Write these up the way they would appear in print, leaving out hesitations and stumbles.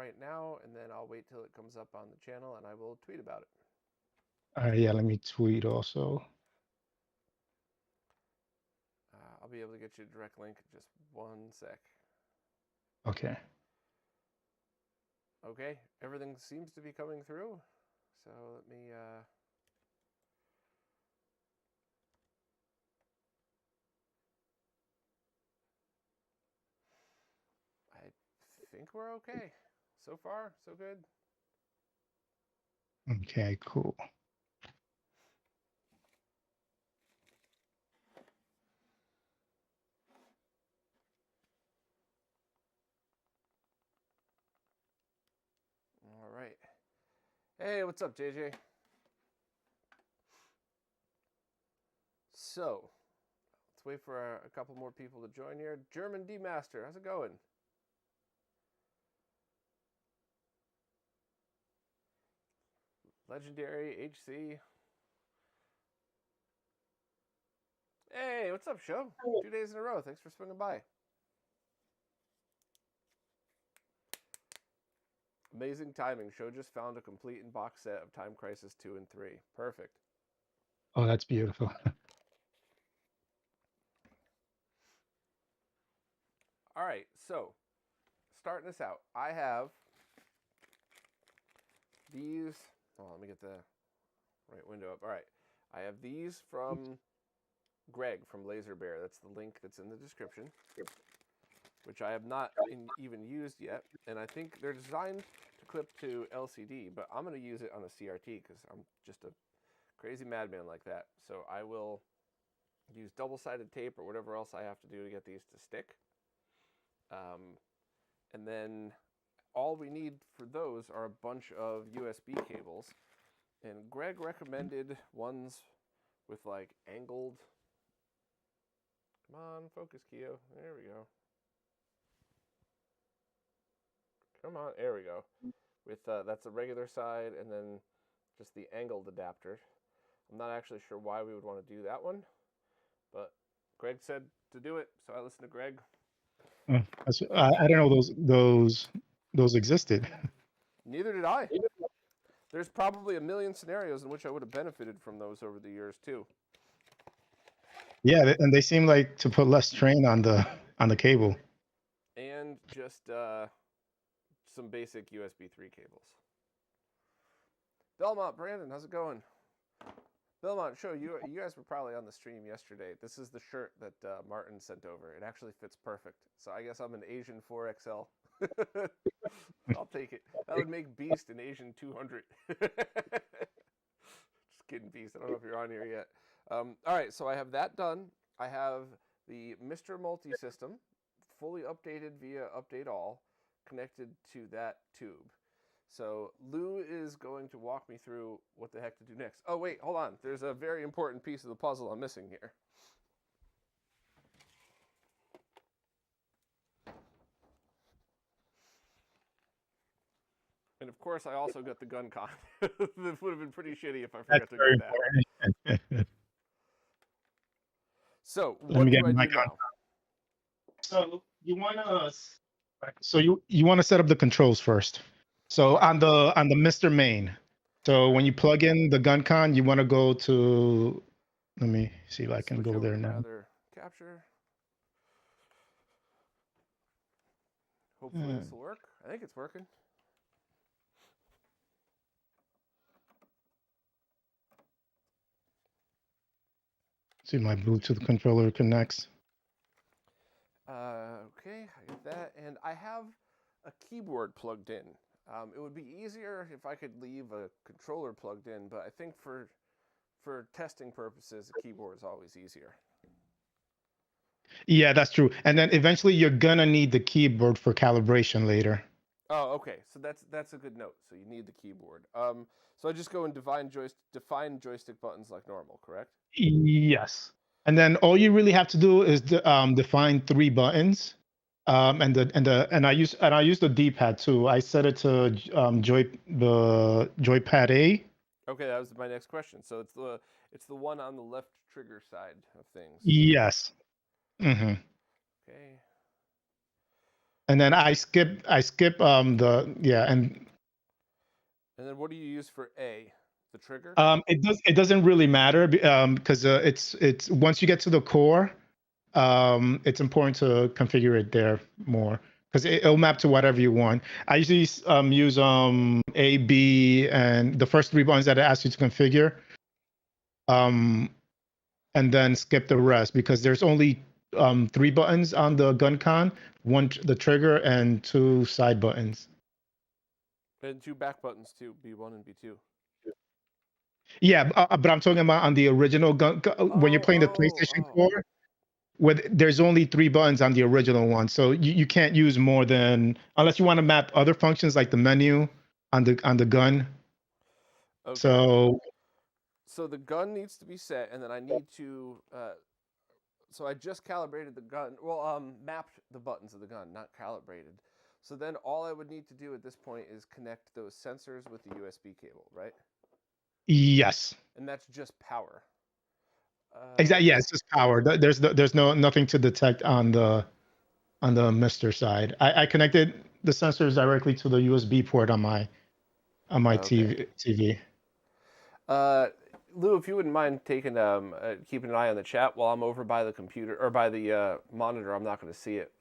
right now, and then I'll wait till it comes up on the channel, and I will tweet about it. Yeah, let me tweet also. I'll be able to get you a direct link in just 1 sec. Okay. Okay, everything seems to be coming through. So let me... I think we're okay. So far, so good. Okay, cool. All right. Hey, what's up, JJ? So, let's wait for a couple more people to join here. German D-Master, how's it going? Legendary HC. Hey, what's up, show? 2 days in a row. Thanks for swinging by. Amazing timing. Show just found a complete in box set of Time Crisis 2 and 3. Perfect. Oh, that's beautiful. All right, so starting this out, I have these. Oh, let me get the right window up. All right, I have these from Greg from Laser Bear. That's the link that's in the description, which I have not even used yet. And I think they're designed to clip to LCD, but I'm going to use it on a CRT because I'm just a crazy madman like that. So I will use double-sided tape or whatever else I have to do to get these to stick. And then all we need for those are a bunch of USB cables. And Greg recommended ones with like angled. Come on, focus, Keo. There we go. Come on, there we go. With that's the regular side, and then just the angled adapter. I'm not actually sure why we would want to do that one, but Greg said to do it, so I listened to Greg. I don't know those existed. Neither did I. There's probably a million scenarios in which I would have benefited from those over the years too. Yeah, and they seem like to put less strain on the cable. And just some basic USB 3 cables. Belmont, Brandon, how's it going? Belmont, show you guys were probably on the stream yesterday. This is the shirt that Martin sent over. It actually fits perfect. So I guess I'm an Asian 4XL. I'll take it. That would make Beast an Asian 200. Just kidding, Beast. I don't know if you're on here yet. All right, so I have that done. I have the MiSTer multi-system fully updated via Update All connected to that tube. So Lou is going to walk me through what the heck to do next. Oh, wait, hold on. There's a very important piece of the puzzle I'm missing here. And of course, I also got the GunCon. This would have been pretty shitty if I forgot to get that. So what do I do now? So you want to set up the controls first. So on the MiSTer main. So when you plug in the GunCon, you want to go to. Let me see if I can go there now. Capture. Hopefully this will work. I think it's working. See, my Bluetooth controller connects. Okay, I got that, and I have a keyboard plugged in. It would be easier if I could leave a controller plugged in, but I think for testing purposes, a keyboard is always easier. Yeah, that's true. And then eventually you're gonna need the keyboard for calibration later. Oh, okay. So that's a good note. So you need the keyboard. So I just go and define joystick buttons like normal, correct? Yes. And then all you really have to do is define 3 buttons. And I use the D-pad too. I set it to joypad A. Okay, that was my next question. So it's the one on the left trigger side of things. Yes. Mm-hmm. Okay. And then I skip and then what do you use for A? The trigger? it doesn't really matter because it's once you get to the core, it's important to configure it there more because it'll map to whatever you want. I usually use A, B, and the first 3 buttons that it asks you to configure, and then skip the rest because there's only 3 buttons on the GunCon, one the trigger and 2 side buttons. And 2 back buttons too, B1 and B2. Yeah, but I'm talking about on the original when you're playing the PlayStation 4. There's only 3 buttons on the original one, so you can't use more than unless you want to map other functions like the menu on the gun. Okay. So the gun needs to be set, and then I need to. So I just calibrated the gun. Well, mapped the buttons of the gun, not calibrated. So then all I would need to do at this point is connect those sensors with the USB cable, right? Yes. And that's just power. Exactly. Yeah, it's just power. There's nothing to detect on the MiSTer side. I connected the sensors directly to the USB port on my Okay. TV. Lou, if you wouldn't mind taking keeping an eye on the chat while I'm over by the computer or by the monitor, I'm not going to see it.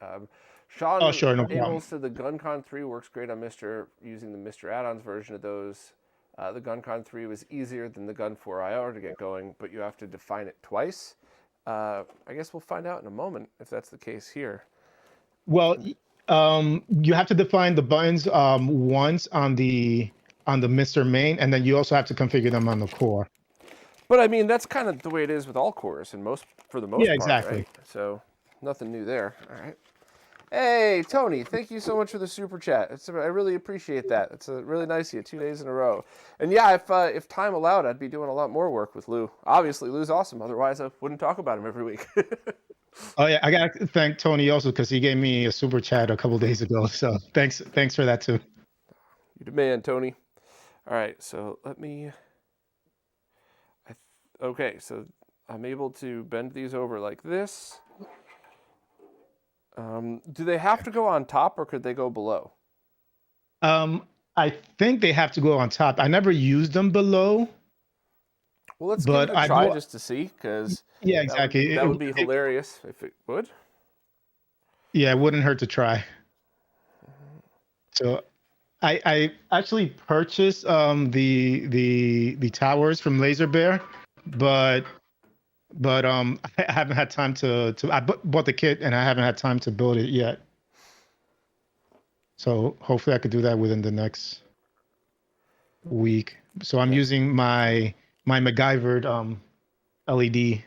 Sean Sure, no problem. said the GunCon 3 works great on MiSTer using the MiSTer add-ons version of those. The GunCon 3 was easier than the Gun 4IR to get going, but you have to define it twice. I guess we'll find out in a moment if that's the case here. Well, you have to define the buttons once on the MiSTer main, and then you also have to configure them on the core. But I mean, that's kind of the way it is with all cores, for the most part, exactly. Right? So nothing new there. All right. Hey, Tony, thank you so much for the super chat. I really appreciate that. It's really nice of you, 2 days in a row. And yeah, if time allowed, I'd be doing a lot more work with Lou. Obviously, Lou's awesome. Otherwise, I wouldn't talk about him every week. Oh yeah, I got to thank Tony also because he gave me a super chat a couple days ago. So thanks for that too. You the man, Tony. All right, so let me. Okay, so I'm able to bend these over like this. Do they have to go on top or could they go below? I think they have to go on top. I never used them below. Well, let's give it a try just to see, because yeah, exactly. That would be hilarious if it would. Yeah, it wouldn't hurt to try. So, I actually purchased the towers from Laser Bear, but I haven't had time to I bought the kit and I haven't had time to build it yet. So hopefully I could do that within the next week. So I'm using my MacGyvered LED.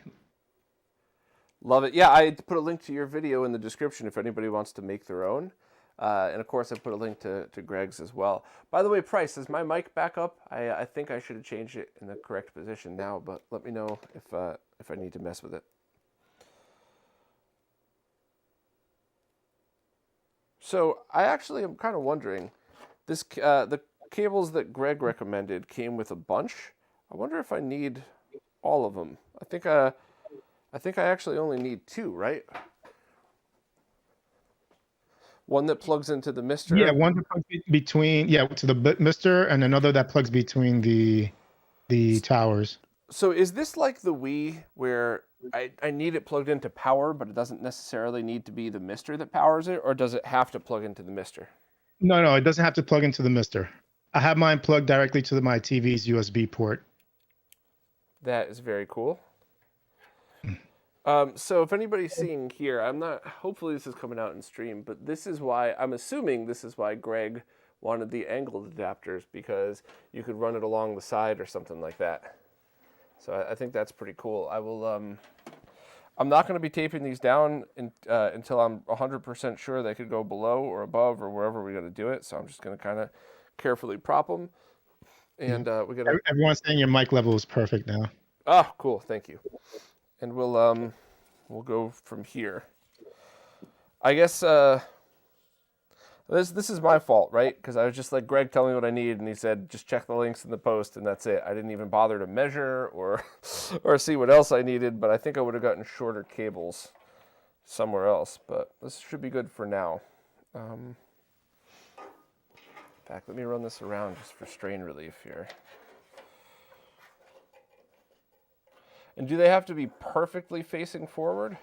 Love it. Yeah, I put a link to your video in the description if anybody wants to make their own. And of course, I put a link to Greg's as well. By the way, Price, is my mic back up? I think I should have changed it in the correct position now, but let me know if I need to mess with it. So I actually am kind of wondering, the cables that Greg recommended came with a bunch. I wonder if I need all of them. I think I actually only need 2, right? One that plugs into the MiSTer. Yeah, one that plugs between to the MiSTer, and another that plugs between the towers. So is this like the Wii where I need it plugged into power, but it doesn't necessarily need to be the MiSTer that powers it, or does it have to plug into the MiSTer? No, it doesn't have to plug into the MiSTer. I have mine plugged directly to my TV's USB port. That is very cool. So if anybody's seeing here, hopefully this is coming out in stream, but I'm assuming this is why Greg wanted the angled adapters, because you could run it along the side or something like that. So I think that's pretty cool. I'm not going to be taping these down until I'm 100% sure they could go below or above or wherever we're going to do it. So I'm just going to kind of carefully prop them. And everyone's saying your mic level is perfect now. Oh, cool. Thank you. And we'll go from here. I guess this is my fault, right? Because I was just like, Greg, tell me what I need, and he said just check the links in the post, and that's it. I didn't even bother to measure or see what else I needed, but I think I would have gotten shorter cables somewhere else. But this should be good for now. In fact, let me run this around just for strain relief here. And do they have to be perfectly facing forward?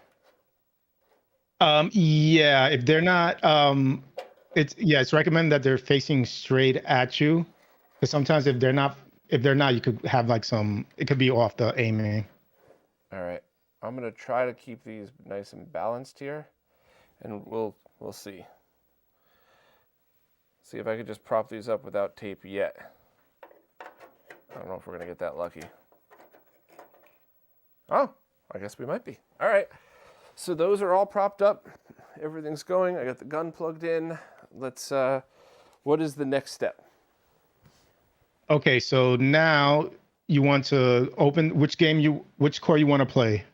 Yeah, if they're not, it's recommended that they're facing straight at you, because sometimes if they're not, you could have like it could be off the aiming. All right, I'm gonna try to keep these nice and balanced here, and we'll see. See if I could just prop these up without tape yet. I don't know if we're gonna get that lucky. Oh, I guess we might be. All right, so those are all propped up. Everything's going. I got the gun plugged in. Let's, what is the next step? Okay, so now you want to open which core you want to play?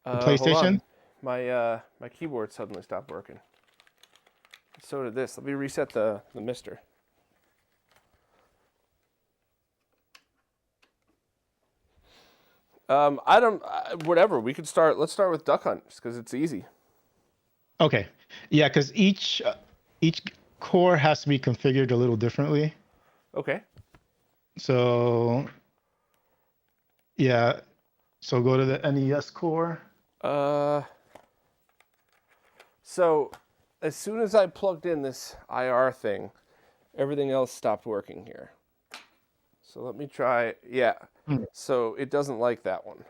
The PlayStation? Hold on. My keyboard suddenly stopped working. So did this. Let me reset the MiSTer. Whatever. We could start. Let's start with Duck Hunt just because it's easy. Okay. Yeah, because each core has to be configured a little differently. Okay. So yeah. So go to the NES core. So as soon as I plugged in this IR thing, everything else stopped working here. So let me try. Yeah. So it doesn't like that one.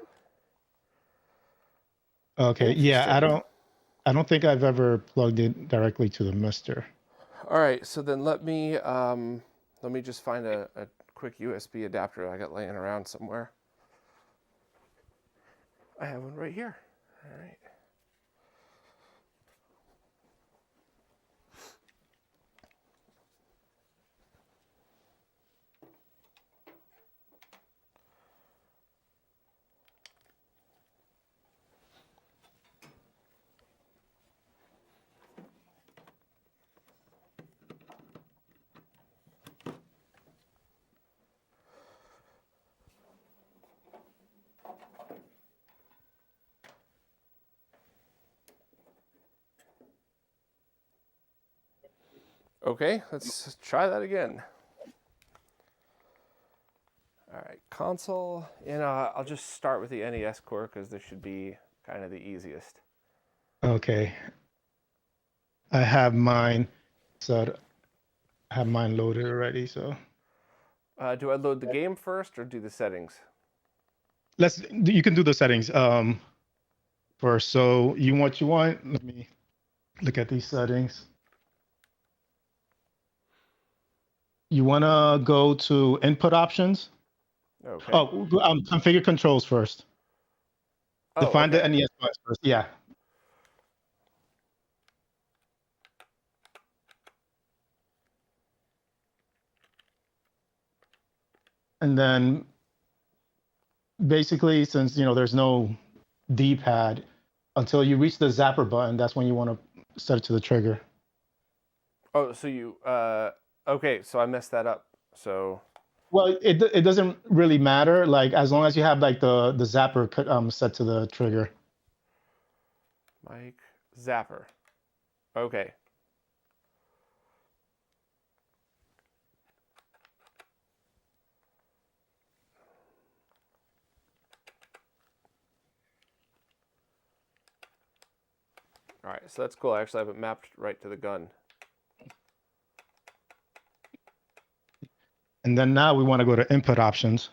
Okay. Yeah, I don't think I've ever plugged it directly to the MiSTer. All right. So then let me just find a quick USB adapter I got laying around somewhere. I have one right here. All right. Okay, let's try that again. All right, console, and I'll just start with the NES core because this should be kind of the easiest. Okay. I have mine set. I have mine loaded already. So. Do I load the game first or do the settings? You can do the settings first. So what you want. Let me look at these settings. You want to go to input options. Okay. Oh, configure controls first. Define the NES bus first. Yeah. And then basically, since there's no D-pad, until you reach the zapper button, that's when you want to set it to the trigger. Oh, so you okay, so I messed that up. So well, it doesn't really matter, like as long as you have like the zapper set to the trigger. Mike zapper. Okay. All right, so that's cool. I actually have it mapped right to the gun. And then now we want to go to input options.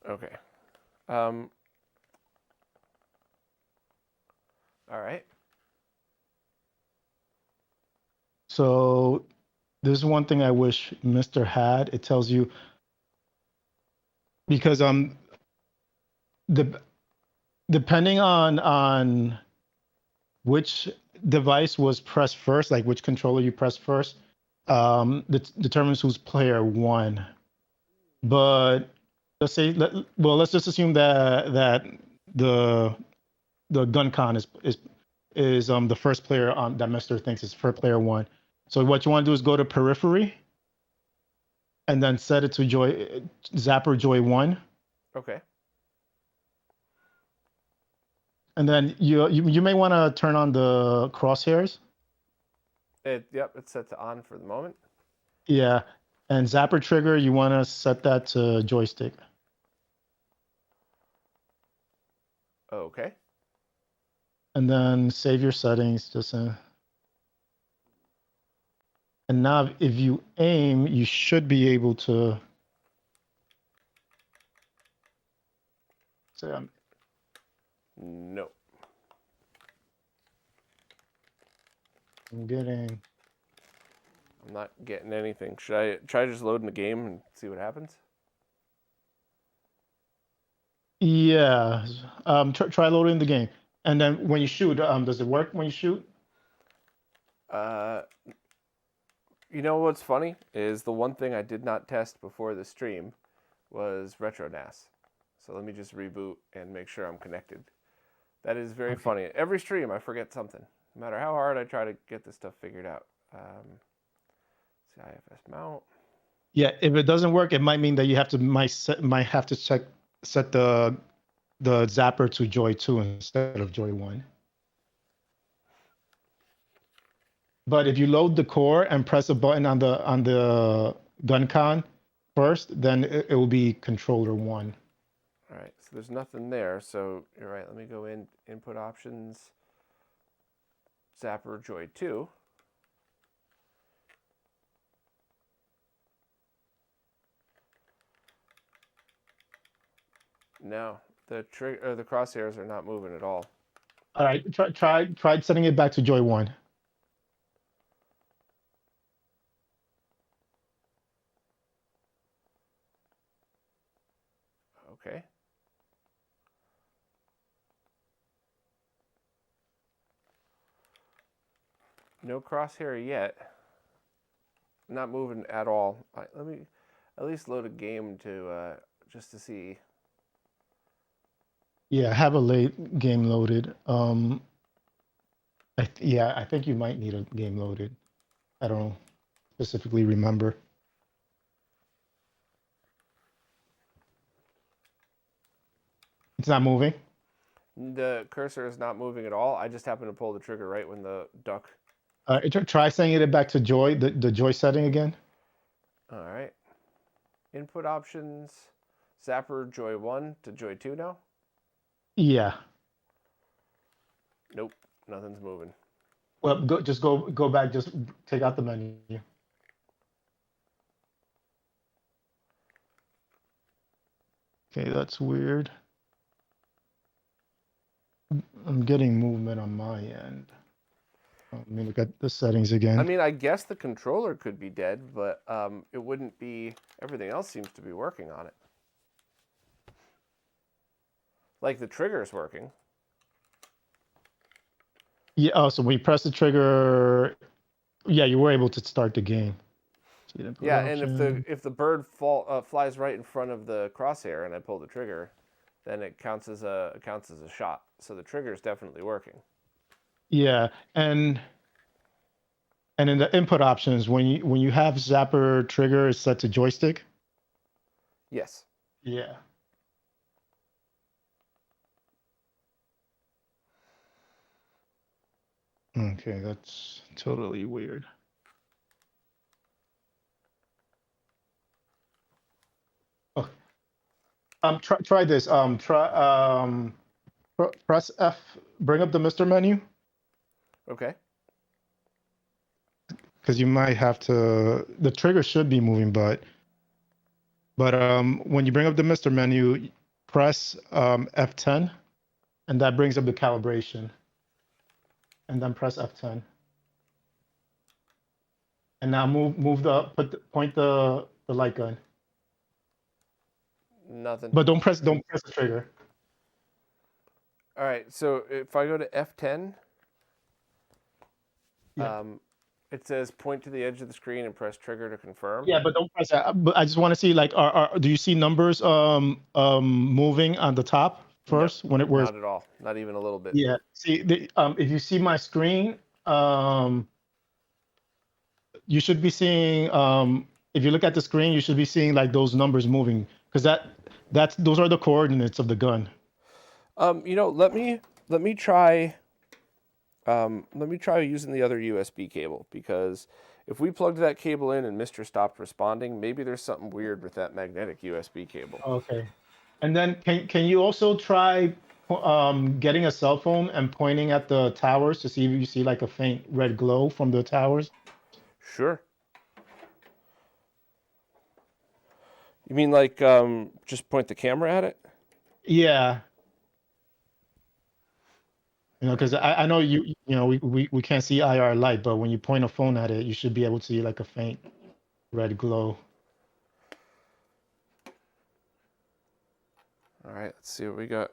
Okay. All right. So there's one thing I wish MiSTer had. It tells you, because depending on which device was pressed first, like which controller you pressed first, determines who's player one. But let's just assume that the GunCon is the first player on that MiSTer thinks is for player one. So what you want to do is go to periphery and then set it to zapper joy 1. Okay. And then you may want to turn on the crosshairs. Yep, it's set to on for the moment. Yeah, and zapper trigger, you want to set that to joystick. Okay. And then save your settings. And now if you aim, you should be able to. Say No. I'm not getting anything. Should I try just loading the game and see what happens? Yeah. Try loading the game, and then when you shoot, does it work when you shoot? You know what's funny is the one thing I did not test before the stream was RetroNAS. So let me just reboot and make sure I'm connected. That is very funny. Every stream I forget something. No matter how hard I try to get this stuff figured out. CIFS mount. Yeah, if it doesn't work, it might mean that you have to might have to set the zapper to Joy 2 instead of Joy 1. But if you load the core and press a button on the GunCon first, then it will be controller 1. All right, so there's nothing there. So you're right. Let me go in input options, zapper Joy 2. No, the crosshairs are not moving at all. All right, try setting it back to Joy 1. Okay. No crosshair yet. Not moving at all. Let me at least load a game to just to see. Yeah, have a late game loaded. I think you might need a game loaded. I don't specifically remember. It's not moving. The cursor is not moving at all. I just happen to pull the trigger right when the duck. Try setting it back to Joy, the Joy setting again. All right. Input options, zapper Joy 1 to Joy 2 now? Yeah. Nope, nothing's moving. Well, go back, just take out the menu. Okay, that's weird. I'm getting movement on my end. Let me look at the settings again. I mean, I guess the controller could be dead, but it wouldn't be. Everything else seems to be working on it. Like the trigger's working. Yeah. Oh, so when you press the trigger, yeah, you were able to start the game. Yeah, and if the bird flies right in front of the crosshair and I pull the trigger, then it counts as a shot. So the trigger is definitely working. Yeah, and in the input options, when you have zapper trigger is set to joystick. Yes. Yeah. Okay, that's totally weird. Oh, try this. Press F. Bring up the MiSTer menu. Okay. Because you might have to. The trigger should be moving, but when you bring up the MiSTer menu, press F10, and that brings up the calibration. And then press F10. And now point the light gun. Nothing. But don't press the trigger. All right. So if I go to F10, yeah. It says point to the edge of the screen and press trigger to confirm. Yeah, but don't press that. But I just want to see, like, do you see numbers moving on the top first when it was? Not at all. Not even a little bit. Yeah. See, if you see my screen, you should be seeing. If you look at the screen, you should be seeing like those numbers moving, because those are the coordinates of the gun. Let me let me try using the other USB cable, because if we plugged that cable in and MiSTer stopped responding, maybe there's something weird with that magnetic USB cable. Okay. And then can you also try getting a cell phone and pointing at the towers to see if you see like a faint red glow from the towers? Sure. You mean like just point the camera at it? Yeah. You know, because I know we can't see IR light, but when you point a phone at it, you should be able to see like a faint red glow. All right, let's see what we got.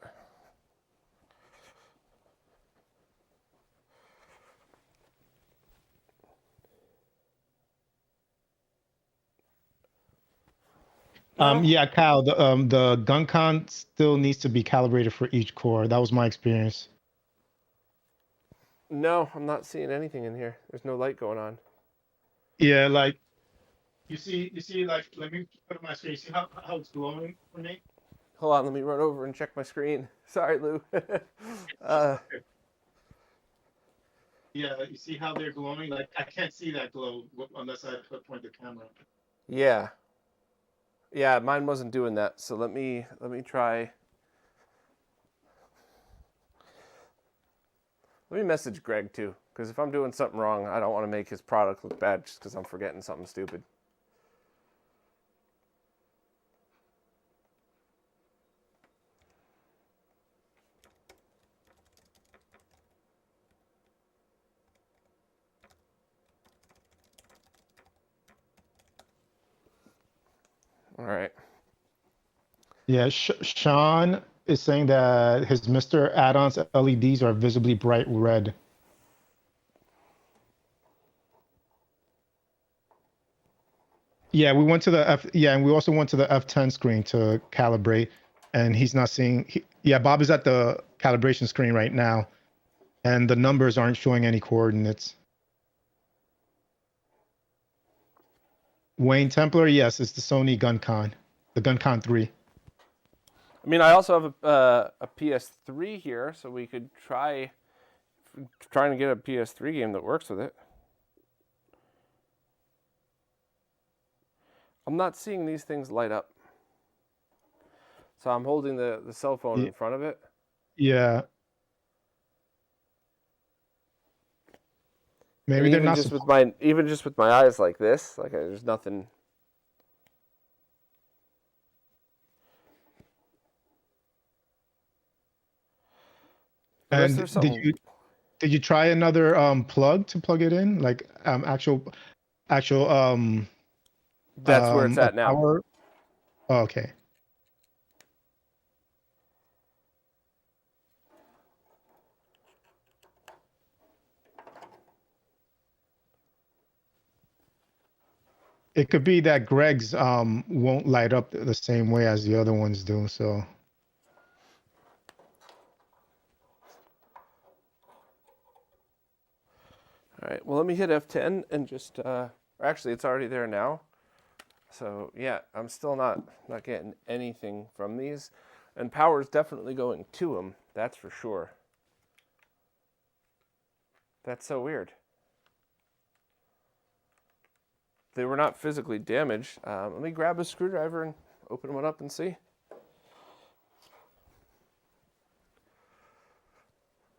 Yeah, Kyle, the GunCon still needs to be calibrated for each core. That was my experience. No, I'm not seeing anything in here. There's no light going on. Yeah, like you see, like let me put it on my screen. See how it's glowing for me? Hold on, let me run over and check my screen. Sorry, Lou. Yeah, you see how they're glowing? Like I can't see that glow unless I point the camera. Yeah. Yeah, mine wasn't doing that. So let me try. Let me message Greg too, because if I'm doing something wrong, I don't want to make his product look bad just because I'm forgetting something stupid. All right. Yeah, Sean is saying that his MiSTer add-ons LEDs are visibly bright red. Yeah, we went to the and we also went to the F10 screen to calibrate, and he's not seeing. Yeah, Bob is at the calibration screen right now, and the numbers aren't showing any coordinates. Wayne Templar, yes, it's the Sony GunCon, the GunCon 3. I mean, I also have a PS3 here, so we could trying to get a PS3 game that works with it. I'm not seeing these things light up. So I'm holding the cell phone in front of it. Yeah. Maybe they're not just with my eyes like this, like there's nothing. And did you try another plug to plug it in, like actual That's where it's at now. Power? Oh, okay. It could be that Greg's won't light up the same way as the other ones do, so. All right, well, let me hit F10 and just, actually, it's already there now. So, yeah, I'm still not getting anything from these. And power is definitely going to them, that's for sure. That's so weird. They were not physically damaged. Let me grab a screwdriver and open one up and see.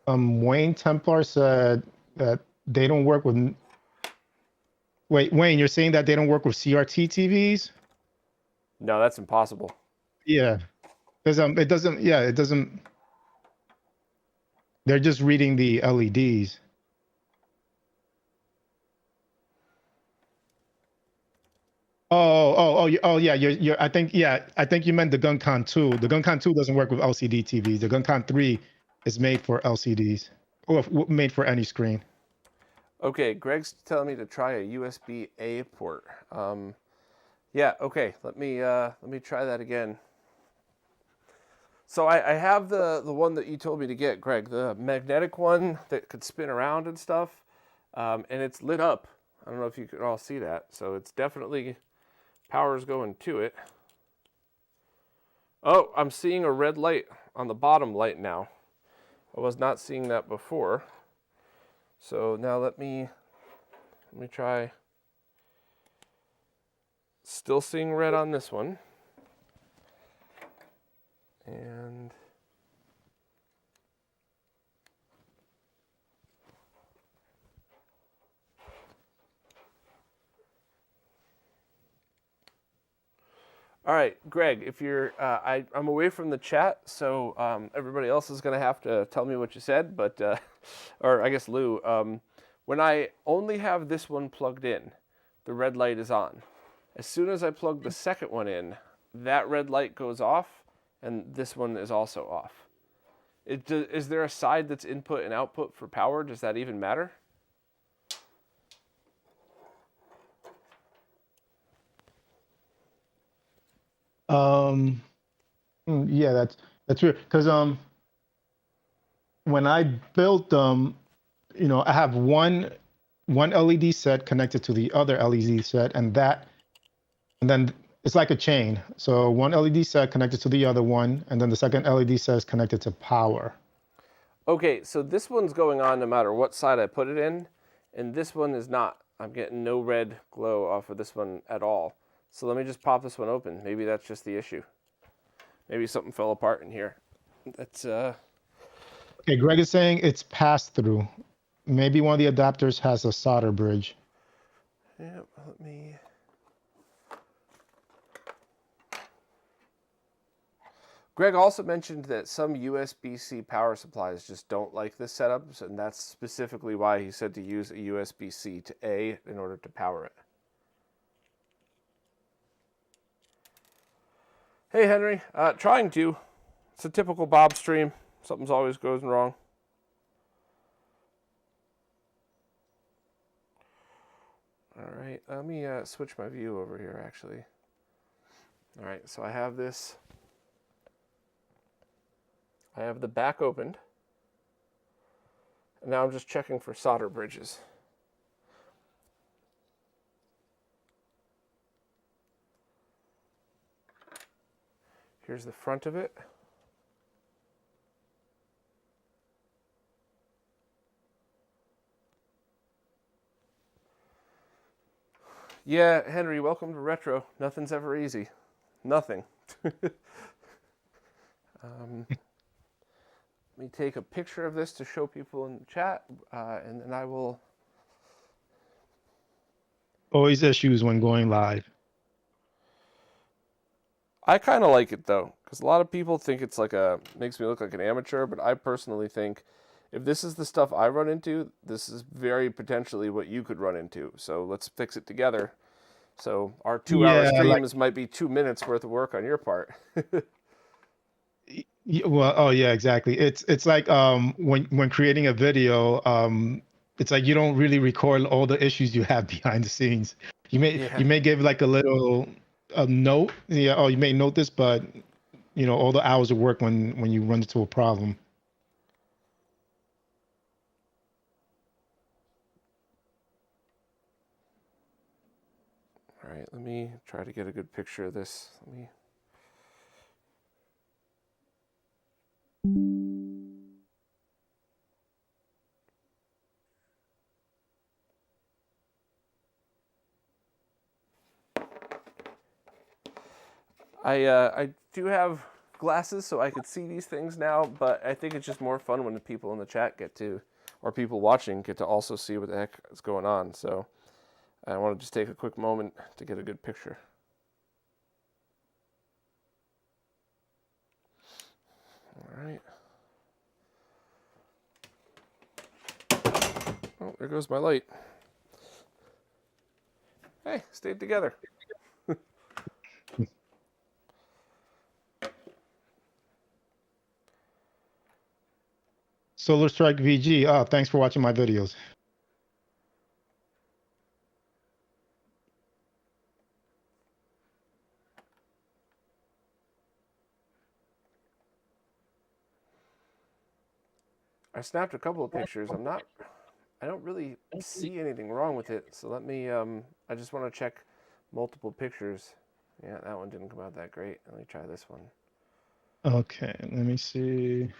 Wayne Templar said that they don't work with. Wait, Wayne, you're saying that they don't work with CRT TVs? No, that's impossible. Yeah, because it doesn't. Yeah, it doesn't. They're just reading the LEDs. Oh, yeah. I think you meant the GunCon 2. The GunCon 2 doesn't work with LCD TVs. The GunCon 3 is made for LCDs, or made for any screen. Okay, Greg's telling me to try a USB-A port. Yeah, okay. Let me try that again. So I have the one that you told me to get, Greg, the magnetic one that could spin around and stuff, and it's lit up. I don't know if you can all see that. So it's definitely power's going to it. Oh, I'm seeing a red light on the bottom light now. I was not seeing that before. So now let me try. Still seeing red on this one. And all right, Greg, if you're, I'm away from the chat, so everybody else is going to have to tell me what you said, but, or I guess Lou, when I only have this one plugged in, the red light is on. As soon as I plug the second one in, that red light goes off, and this one is also off. Is there a side that's input and output for power? Does that even matter? Yeah, that's weird. Because when I built them, you know, I have one LED set connected to the other LED set, and then it's like a chain. So one LED set connected to the other one, and then the second LED set is connected to power. Okay, so this one's going on no matter what side I put it in, and this one is not. I'm getting no red glow off of this one at all. So let me just pop this one open. Maybe that's just the issue. Maybe something fell apart in here. That's Okay, Greg is saying it's pass through. Maybe one of the adapters has a solder bridge. yeah, let me. Greg also mentioned that some USB-C power supplies just don't like this setup, and that's specifically why he said to use a USB-C to A in order to power it. Hey, Henry. Trying to. It's a typical Bob stream. Something's always goes wrong. All right, let me switch my view over here, actually. All right, so I have this. I have the back opened. And now I'm just checking for solder bridges. Here's the front of it. Yeah, Henry, welcome to Retro. Nothing's ever easy. Nothing. Let me take a picture of this to show people in the chat, and then I will... Always issues when going live. I kind of like it, though, because a lot of people think it's like makes me look like an amateur, but I personally think if this is the stuff I run into, this is very potentially what you could run into. So let's fix it together. So our 2-hour streams might be 2 minutes worth of work on your part. Well, oh yeah, exactly. It's like when creating a video, it's like you don't really record all the issues you have behind the scenes. You may give like a little note. Yeah, oh, you may note this, but you know all the hours of work when you run into a problem. All right, let me try to get a good picture of this. Let me... I do have glasses so I could see these things now, but I think it's just more fun when the people in the chat get to, or people watching get to also see what the heck is going on. So I want to just take a quick moment to get a good picture. All right. Oh, there goes my light. Hey, stayed together. Solar Strike VG. Oh, thanks for watching my videos. I snapped a couple of pictures. I don't really see anything wrong with it. So let me, I just want to check multiple pictures. Yeah, that one didn't come out that great. Let me try this one. Okay, let me see.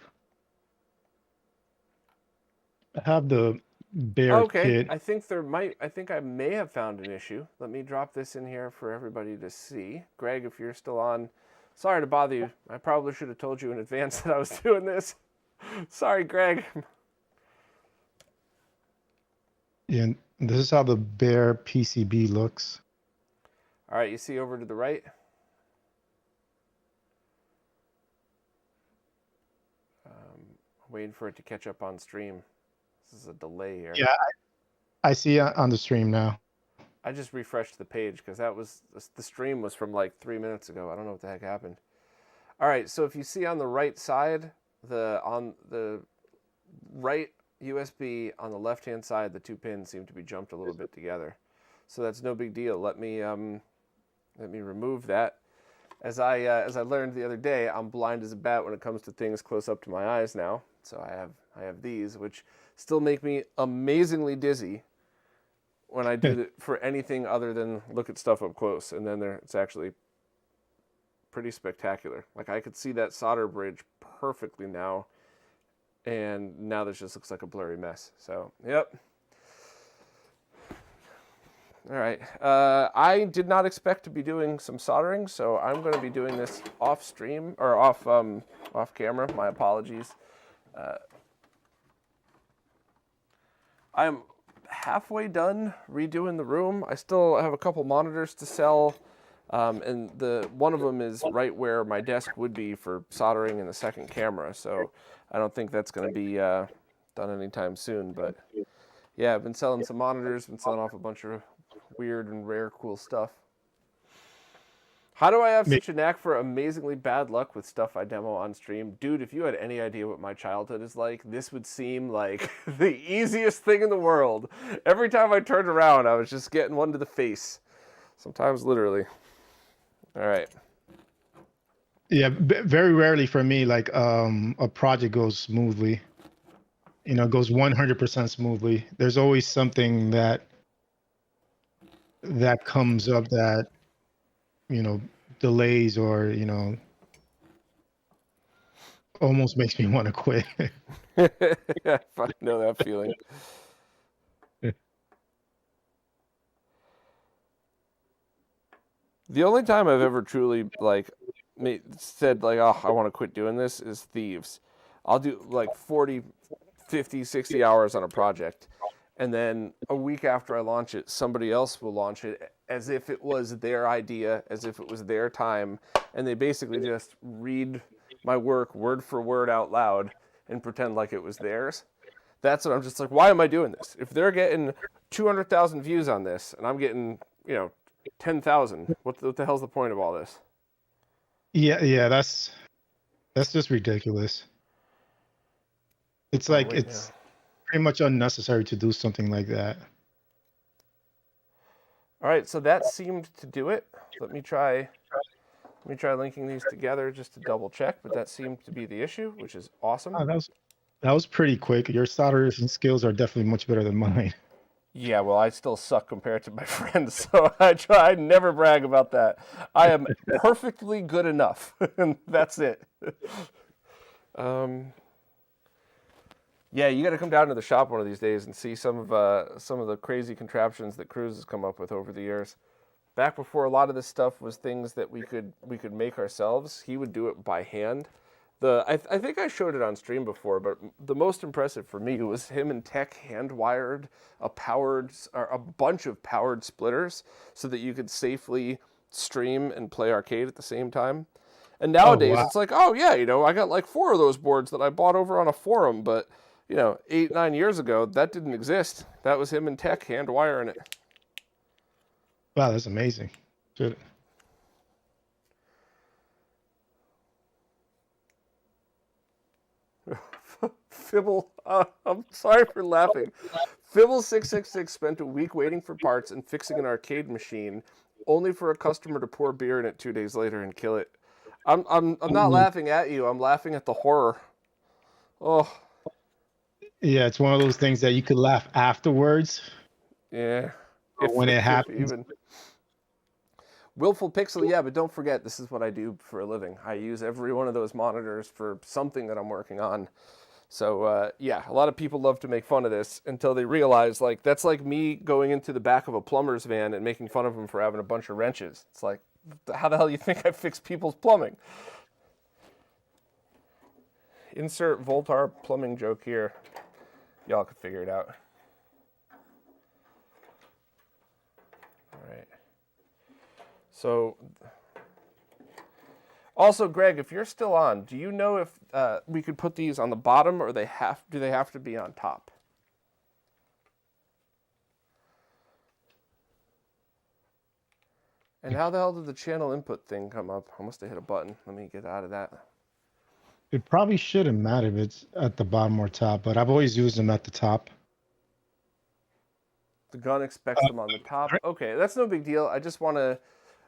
have the bear Okay, kit. I think I may have found an issue. Let me drop this in here for everybody to see. Greg, if you're still on, sorry to bother you. I probably should have told you in advance that I was doing this. Sorry, Greg. And this is how the bear PCB looks. All right, you see over to the right? Waiting for it to catch up on stream. This is a delay here. Yeah, I see it on the stream now. I just refreshed the page because the stream was from like 3 minutes ago. I don't know what the heck happened. All right, so if you see on the right side, on the right USB, on the left-hand side, the two pins seem to be jumped a little bit together. So that's no big deal. Let me remove that. As I learned the other day, I'm blind as a bat when it comes to things close up to my eyes now. So I have these, which still make me amazingly dizzy when I do it for anything other than look at stuff up close. And then it's actually pretty spectacular. Like I could see that solder bridge perfectly now, and now this just looks like a blurry mess. So, yep. All right. I did not expect to be doing some soldering, so I'm going to be doing this off stream or off camera. My apologies. I'm halfway done redoing the room. I still have a couple monitors to sell, and one of them is right where my desk would be for soldering in the second camera. So I don't think that's going to be done anytime soon. But yeah, I've been selling some monitors, been selling off a bunch of weird and rare cool stuff. How do I have such a knack for amazingly bad luck with stuff I demo on stream? Dude, if you had any idea what my childhood is like, this would seem like the easiest thing in the world. Every time I turned around, I was just getting one to the face. Sometimes literally. All right. Yeah, very rarely for me, like a project goes smoothly. You know, goes 100% smoothly. There's always something that comes up that, you know, delays or, you know, almost makes me want to quit. I know that feeling. The only time I've ever truly said like, oh, I want to quit doing this is Thieves. I'll do like 40, 50, 60 hours on a project, and then a week after I launch it, somebody else will launch it as if it was their idea, as if it was their time, and they basically just read my work word for word out loud and pretend like it was theirs. That's what I'm just like, why am I doing this? If they're getting 200,000 views on this and I'm getting, 10,000, what the hell's the point of all this? Yeah, that's just ridiculous. It's like it's pretty much unnecessary to do something like that. All right, so that seemed to do it. Let me try linking these together just to double check, but that seemed to be the issue, which is awesome. Oh, that was pretty quick. Your soldering skills are definitely much better than mine. Yeah, well, I still suck compared to my friends, so I never brag about that. I am perfectly good enough, and that's it. Yeah, you got to come down to the shop one of these days and see some of the crazy contraptions that Cruz has come up with over the years. Back before a lot of this stuff was things that we could make ourselves, he would do it by hand. I think I showed it on stream before, but the most impressive for me was him and Tech hand-wired a bunch of powered splitters so that you could safely stream and play arcade at the same time. And nowadays it's like, oh yeah, I got like 4 of those boards that I bought over on a forum, but 8, 9 years ago that didn't exist. That was him and Tech hand-wiring it. Wow, that's amazing. Shit. Fibble, I'm sorry for laughing. Fibble666 spent a week waiting for parts and fixing an arcade machine, only for a customer to pour beer in it 2 days later and kill it. I'm not laughing at you. I'm laughing at the horror. Oh. Yeah, it's one of those things that you could laugh afterwards. Yeah. When it happens. Even. Willful Pixel, yeah, but don't forget, this is what I do for a living. I use every one of those monitors for something that I'm working on. So yeah, a lot of people love to make fun of this until they realize, like, that's like me going into the back of a plumber's van and making fun of him for having a bunch of wrenches. It's like, how the hell do you think I fix people's plumbing? Insert Voltar plumbing joke here. Y'all can figure it out. All right. So, also, Greg, if you're still on, do you know if we could put these on the bottom, or do they have to be on top? And how the hell did the channel input thing come up? I must have hit a button. Let me get out of that. It probably shouldn't matter if it's at the bottom or top, but I've always used them at the top. The gun expects them on the top. Okay, that's no big deal. I just want to...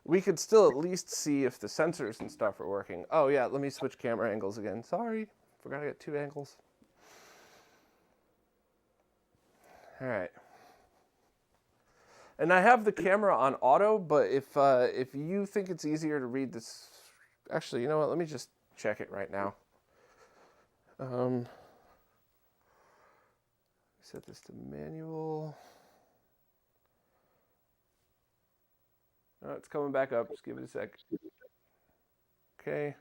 We could still at least see if the sensors and stuff are working. Oh, yeah, let me switch camera angles again. Sorry, forgot I got 2 angles. All right. And I have the camera on auto, but if you think it's easier to read this... Actually, you know what? Let me just check it right now. Set this to manual. Oh, it's coming back up. Just give it a sec. Okay.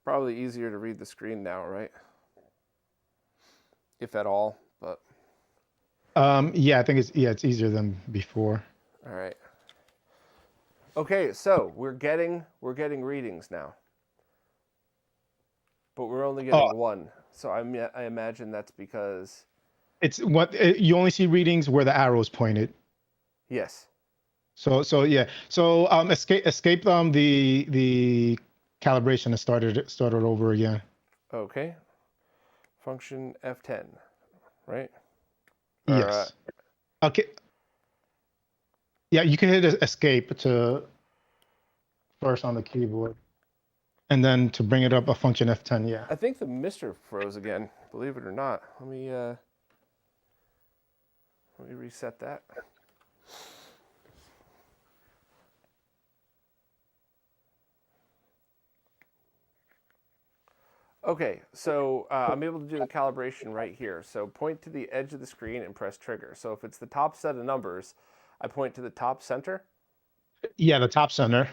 Probably easier to read the screen now, right? If at all, but... Yeah, I think it's easier than before. All right. Okay, so we're getting readings now, but we're only getting one. So I imagine that's because it's what you only see readings where the arrow is pointed. Yes. So yeah. So escape the calibration and start it over again. Okay. Function F10, right? Yes. Okay. Yeah, you can hit escape to first on the keyboard, and then to bring it up a function F10. Yeah. I think the MiSTer froze again. Believe it or not. Let me reset that. Okay, so I'm able to do the calibration right here. So point to the edge of the screen and press trigger. So if it's the top set of numbers, I point to the top center. Yeah, the top center.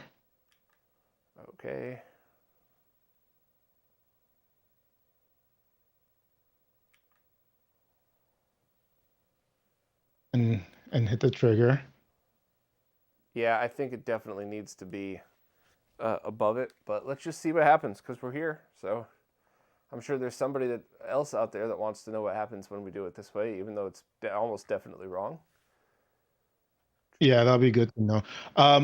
Okay. And hit the trigger. Yeah, I think it definitely needs to be above it, but let's just see what happens because we're here. So I'm sure there's somebody else out there that wants to know what happens when we do it this way, even though it's almost definitely wrong. Yeah, that'll be good to know.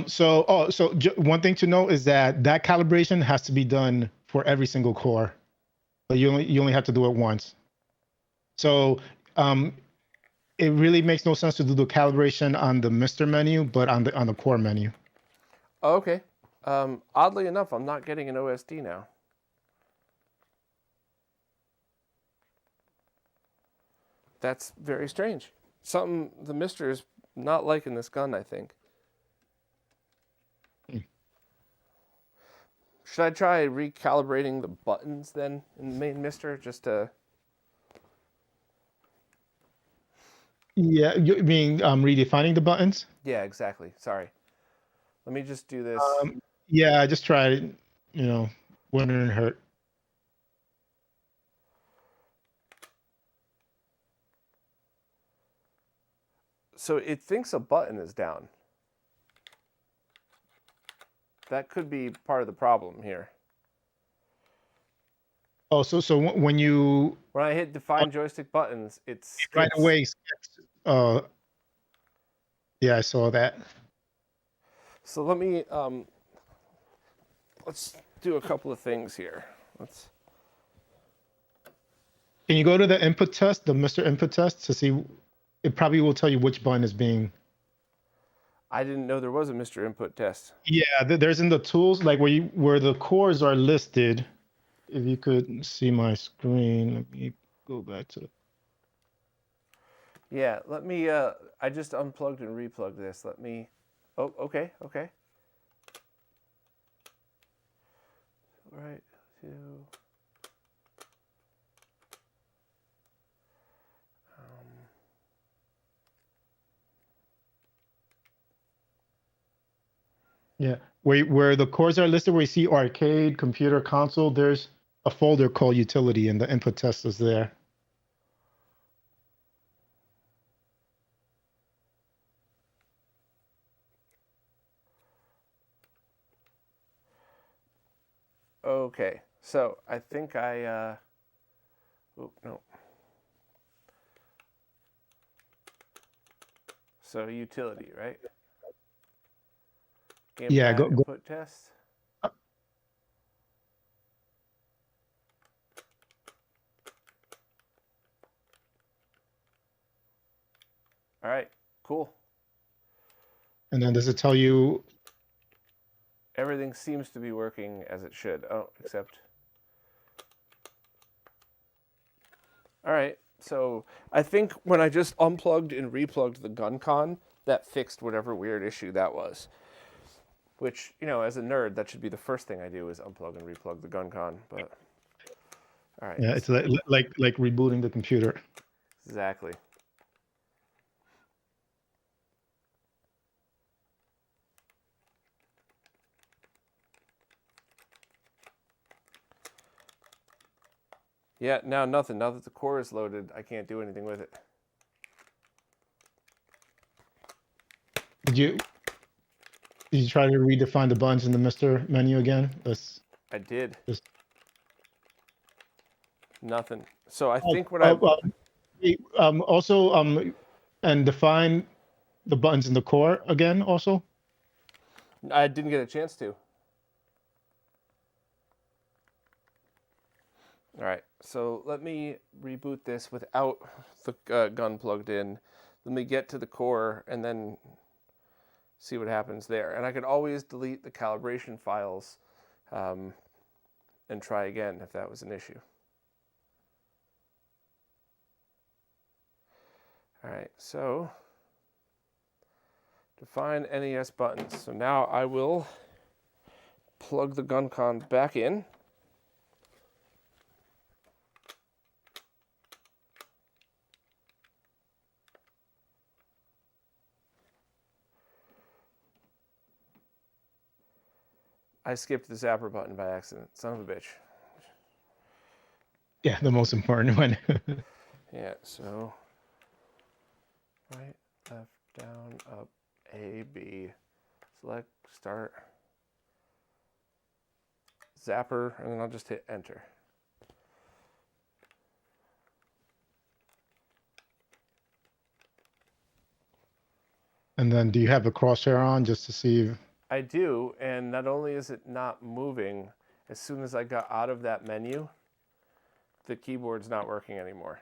So one thing to know is that calibration has to be done for every single core, but you only have to do it once. So it really makes no sense to do the calibration on the MiSTer menu, but on the core menu. Okay. Oddly enough, I'm not getting an OSD now. That's very strange. Something the MiSTer is not liking this gun, I think. Should I try recalibrating the buttons then in the main MiSTer just to... Yeah, you mean redefining the buttons? Yeah, exactly. Sorry. Let me just do this. Yeah, I just tried, wouldn't hurt. So it thinks a button is down. That could be part of the problem here. Oh, so when I hit define joystick buttons, it skips. Right away skips. Yeah, I saw that. So let me let's do a couple of things here. Can you go to the input test, the MiSTer input test, to see? It probably will tell you which button is being. I didn't know there was a MiSTer input test. Yeah, there's in the tools, like where the cores are listed. If you could see my screen, let me go back to. Yeah, let me. I just unplugged and replugged this. Let me Oh, okay, okay. Right, 2. Yeah, where the cores are listed, where you see arcade, computer, console, there's a folder called utility, and the input test is there. Okay, so I think I, oh, no. So utility, right? Yeah, Gamepad input test. All right, cool. And then does it tell you? Everything seems to be working as it should. Oh, except. All right, so I think when I just unplugged and replugged the GunCon, that fixed whatever weird issue that was. Which, you know, as a nerd, that should be the first thing I do is unplug and replug the GunCon. But all right. Yeah, it's like rebooting the computer. Exactly. Yeah, now nothing. Now that the core is loaded, I can't do anything with it. Did you try to redefine the buttons in the MiSTer menu again? I did. Just... Nothing. So I think what also and define the buttons in the core again also. I didn't get a chance to. All right, so let me reboot this without the gun plugged in. Let me get to the core and then see what happens there. And I could always delete the calibration files and try again if that was an issue. All right, so define NES buttons. So now I will plug the GunCon back in. I skipped the zapper button by accident. Son of a bitch. Yeah, the most important one. Yeah, so right, left, down, up, A, B. Select, start, zapper, and then I'll just hit enter. And then do you have a crosshair on just to see? I do, and not only is it not moving, as soon as I got out of that menu, the keyboard's not working anymore.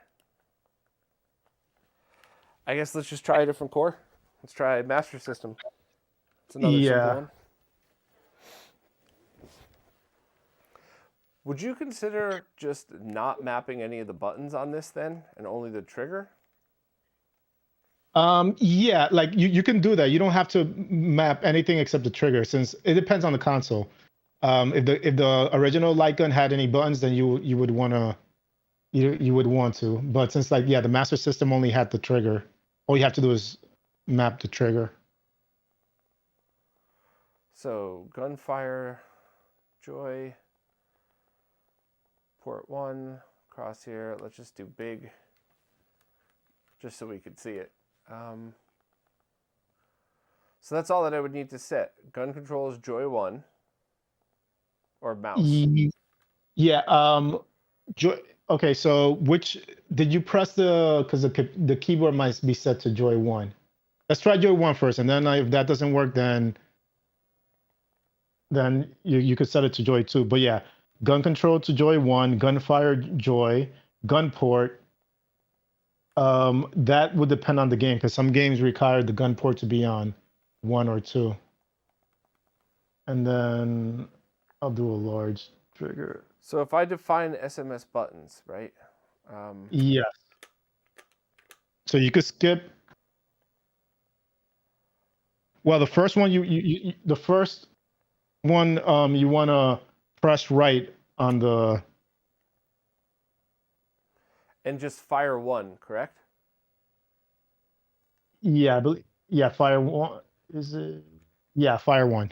I guess let's just try a different core. Let's try Master System. It's another simple one. Would you consider just not mapping any of the buttons on this then, and only the trigger? Yeah, like you can do that. You don't have to map anything except the trigger, since it depends on the console. If the original light gun had any buttons, then you would want to. But since the Master System only had the trigger, all you have to do is map the trigger. So gunfire, joy, port 1, crosshair. Let's just do big, just so we could see it. So that's all that I would need to set. Gun control is joy 1 or mouse. Yeah. Okay, so which did you press because the keyboard might be set to joy 1. Let's try joy 1 first, and then if that doesn't work, then you could set it to joy 2. But yeah, gun control to joy 1, gunfire joy, gun port. That would depend on the game, because some games require the gun port to be on 1 or 2. And then I'll do a large trigger. So if I define SMS buttons, right? Yes. So you could skip Well, the first one the first one you want to press right on the. And just fire one, correct? Yeah, I believe. Yeah, fire one. Is it? Yeah, fire one.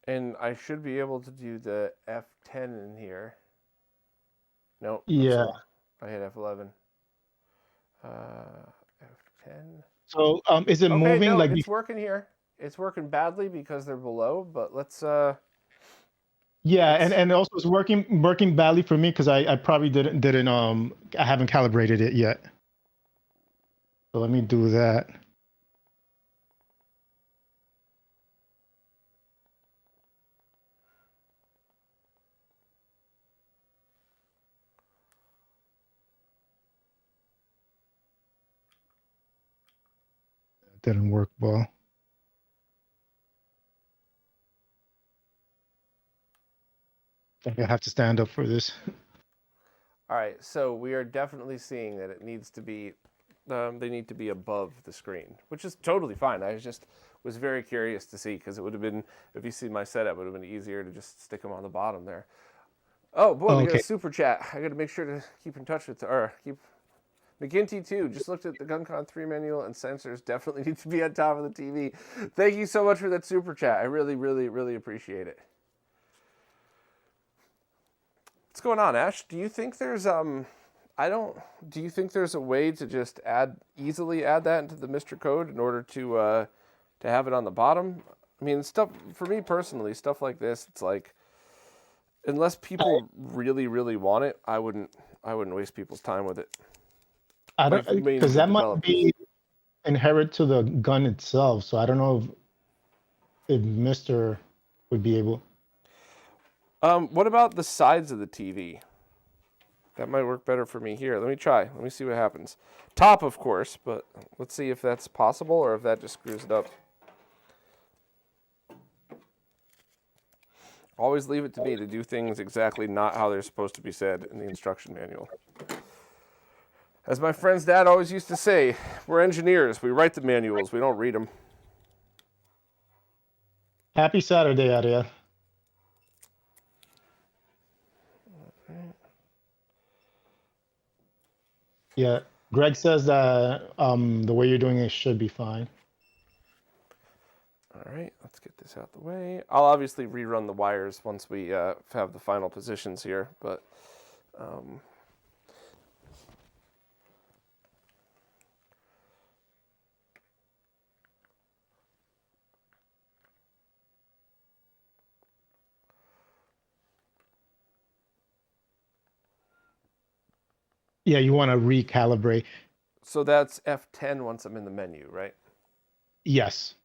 And I should be able to do the F10 in here. Nope. Yeah. I hit F11. F10. So is it Okay, moving no, like? it's working here. It's working badly because they're below, but let's Yeah, and also it's working badly for me because I probably didn't I haven't calibrated it yet. So let me do that. That didn't work well. I think I have to stand up for this. All right, so we are definitely seeing that it needs to be, they need to be above the screen, which is totally fine. I just was very curious to see because it would have been, if you see my setup, it would have been easier to just stick them on the bottom there. Oh boy, we got a super chat. I got to make sure to keep in touch with, or keep. McGinty too. Just looked at the GunCon 3 manual and sensors definitely need to be on top of the TV. Thank you so much for that super chat. I really, really, really appreciate it. What's going on, Ash? Do you think there's do you think there's a way to just easily add that into the MiSTer code in order to have it on the bottom? I mean, stuff for me personally, stuff like this, it's like unless people really, really want it, I wouldn't waste people's time with it. I don't, because that might be inherent to the gun itself. So I don't know if MiSTer would be able. What about the sides of the TV? That might work better for me here. Let me try. Let me see what happens. Top, of course, but let's see if that's possible or if that just screws it up. Always leave it to me to do things exactly not how they're supposed to be said in the instruction manual. As my friend's dad always used to say, we're engineers. We write the manuals. We don't read them. Happy Saturday, Aria. Yeah, Greg says that the way you're doing it should be fine. All right, let's get this out the way. I'll obviously rerun the wires once we have the final positions here, but yeah, you want to recalibrate. So that's F10 once I'm in the menu, right? Yes.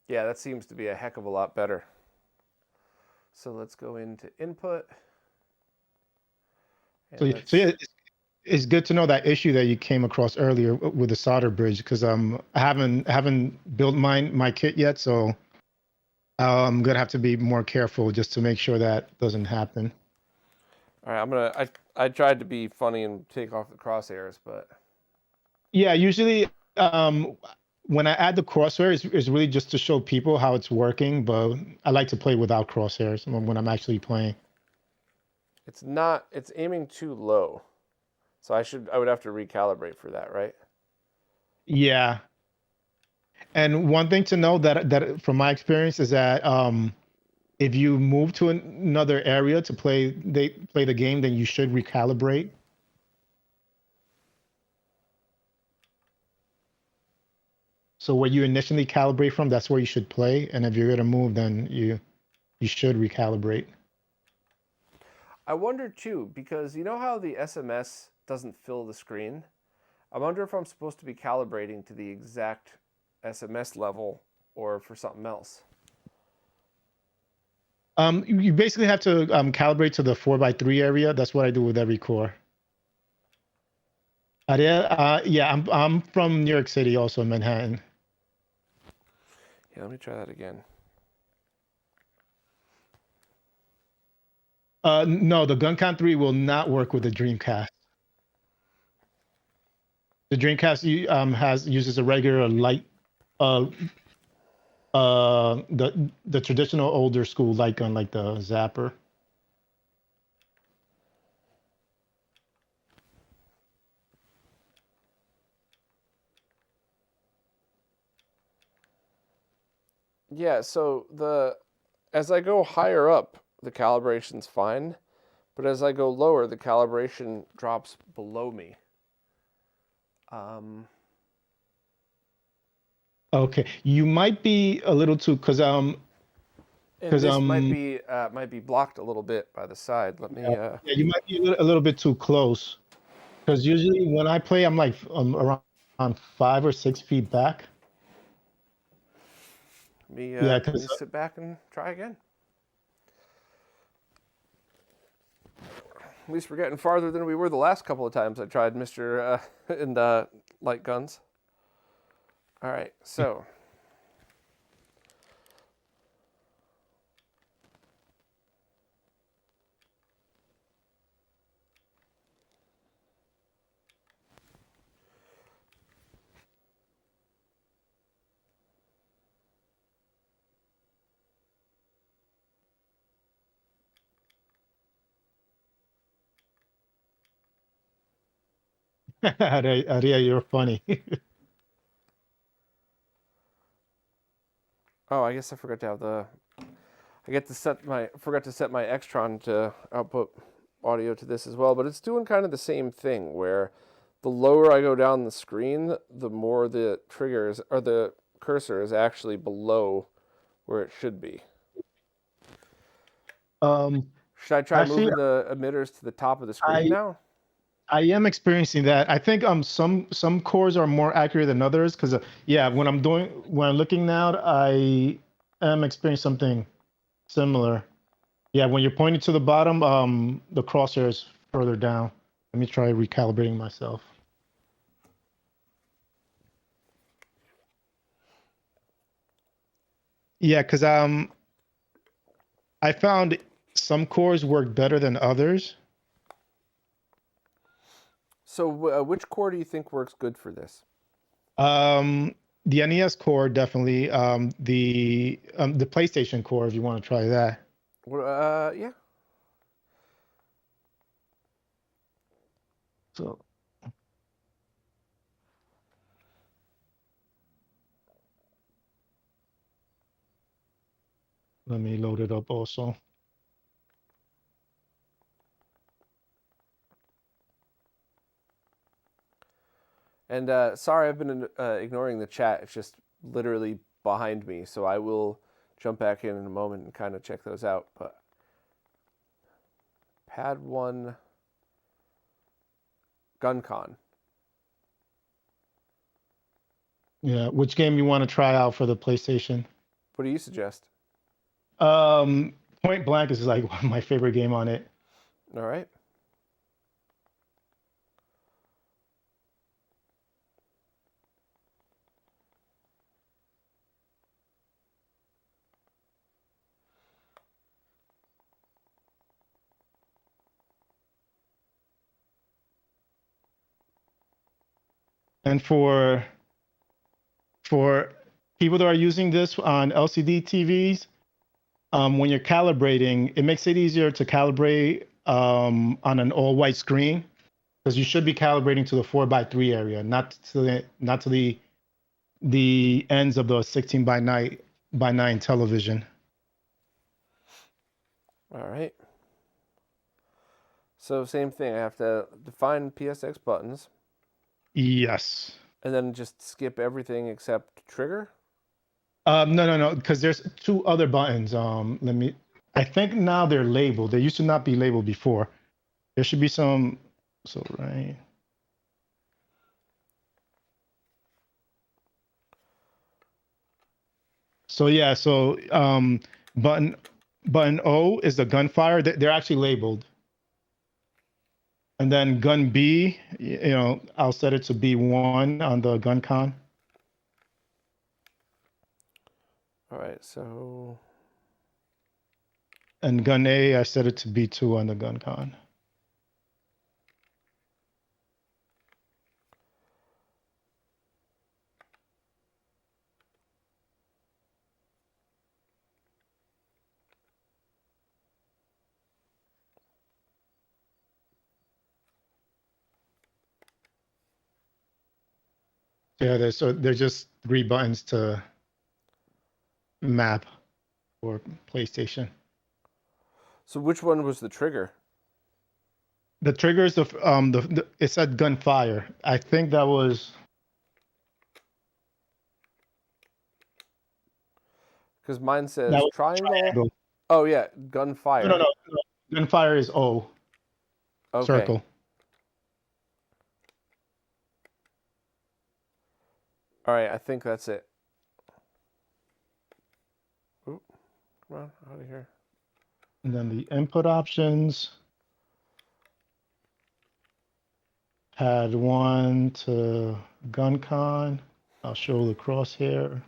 Yeah, that seems to be a heck of a lot better. So let's go into input. So yeah, it's good to know that issue that you came across earlier with the solder bridge because I haven't built my kit yet, so I'm gonna have to be more careful just to make sure that doesn't happen. All right, I tried to be funny and take off the crosshairs, but yeah, usually when I add the crosshairs, it's really just to show people how it's working, but I like to play without crosshairs when I'm actually playing. It's aiming too low. So I would have to recalibrate for that, right? Yeah. And one thing to know that from my experience is that if you move to another area to play the game, then you should recalibrate. So where you initially calibrate from, that's where you should play. And if you're gonna move, then you should recalibrate. I wonder too, because you know how the SMS doesn't fill the screen? I wonder if I'm supposed to be calibrating to the exact SMS level or for something else. You basically have to calibrate to the 4x3 area. That's what I do with every core. Yeah, I'm from New York City, also Manhattan. Yeah, let me try that again. No, the GunCon 3 will not work with the Dreamcast. The Dreamcast uses a regular light, the traditional older school light gun, like the zapper. Yeah, so as I go higher up, the calibration's fine, but as I go lower, the calibration drops below me. Okay, you might be a little too, because and this might be blocked a little bit by the side. Let me. Yeah, you might be a little bit too close, because usually when I play, I'm like around 5 or 6 feet back. Let me sit back and try again. At least we're getting farther than we were the last couple of times I tried MiSTer in the light guns. All right, so. Aria, you're funny. Oh, I guess I forgot to have forgot to set my Extron to output audio to this as well, but it's doing kind of the same thing where the lower I go down the screen, the more the triggers or the cursor is actually below where it should be. Should I try moving the emitters to the top of the screen now? I am experiencing that. I think some cores are more accurate than others, because when I'm looking now, I am experiencing something similar. Yeah, when you're pointing to the bottom, the crosshair is further down. Let me try recalibrating myself. Yeah, because I found some cores work better than others. So which core do you think works good for this? The NES core, definitely. The PlayStation core, if you want to try that. Yeah. So let me load it up also. And sorry, I've been ignoring the chat. It's just literally behind me, so I will jump back in a moment and kind of check those out. But Pad 1 GunCon. Yeah, which game you want to try out for the PlayStation? What do you suggest? Point Blank is like one of my favorite game on it. All right. And for people that are using this on LCD TVs, when you're calibrating, it makes it easier to calibrate on an all-white screen, because you should be calibrating to the 4:3 area, not to the ends of the 16:9 television. All right. So same thing. I have to define PSX buttons. Yes. And then just skip everything except trigger? No, because there's 2 other buttons. I think now they're labeled. They used to not be labeled before. There should be some. So right. So yeah, button O is the gunfire. They're actually labeled. And then gun B, I'll set it to B1 on the GunCon. All right, so. And gun A, I set it to B2 on the GunCon. Yeah, there's just 3 buttons to map for PlayStation. So which one was the trigger? The triggers of it said gunfire. I think that was Because mine says triangle. triangle. Oh yeah, gunfire. No. Gunfire is O. Okay. Circle. All right, I think that's it. Oop, come on, out of here. And then the input options had 1 to GunCon. I'll show the crosshair.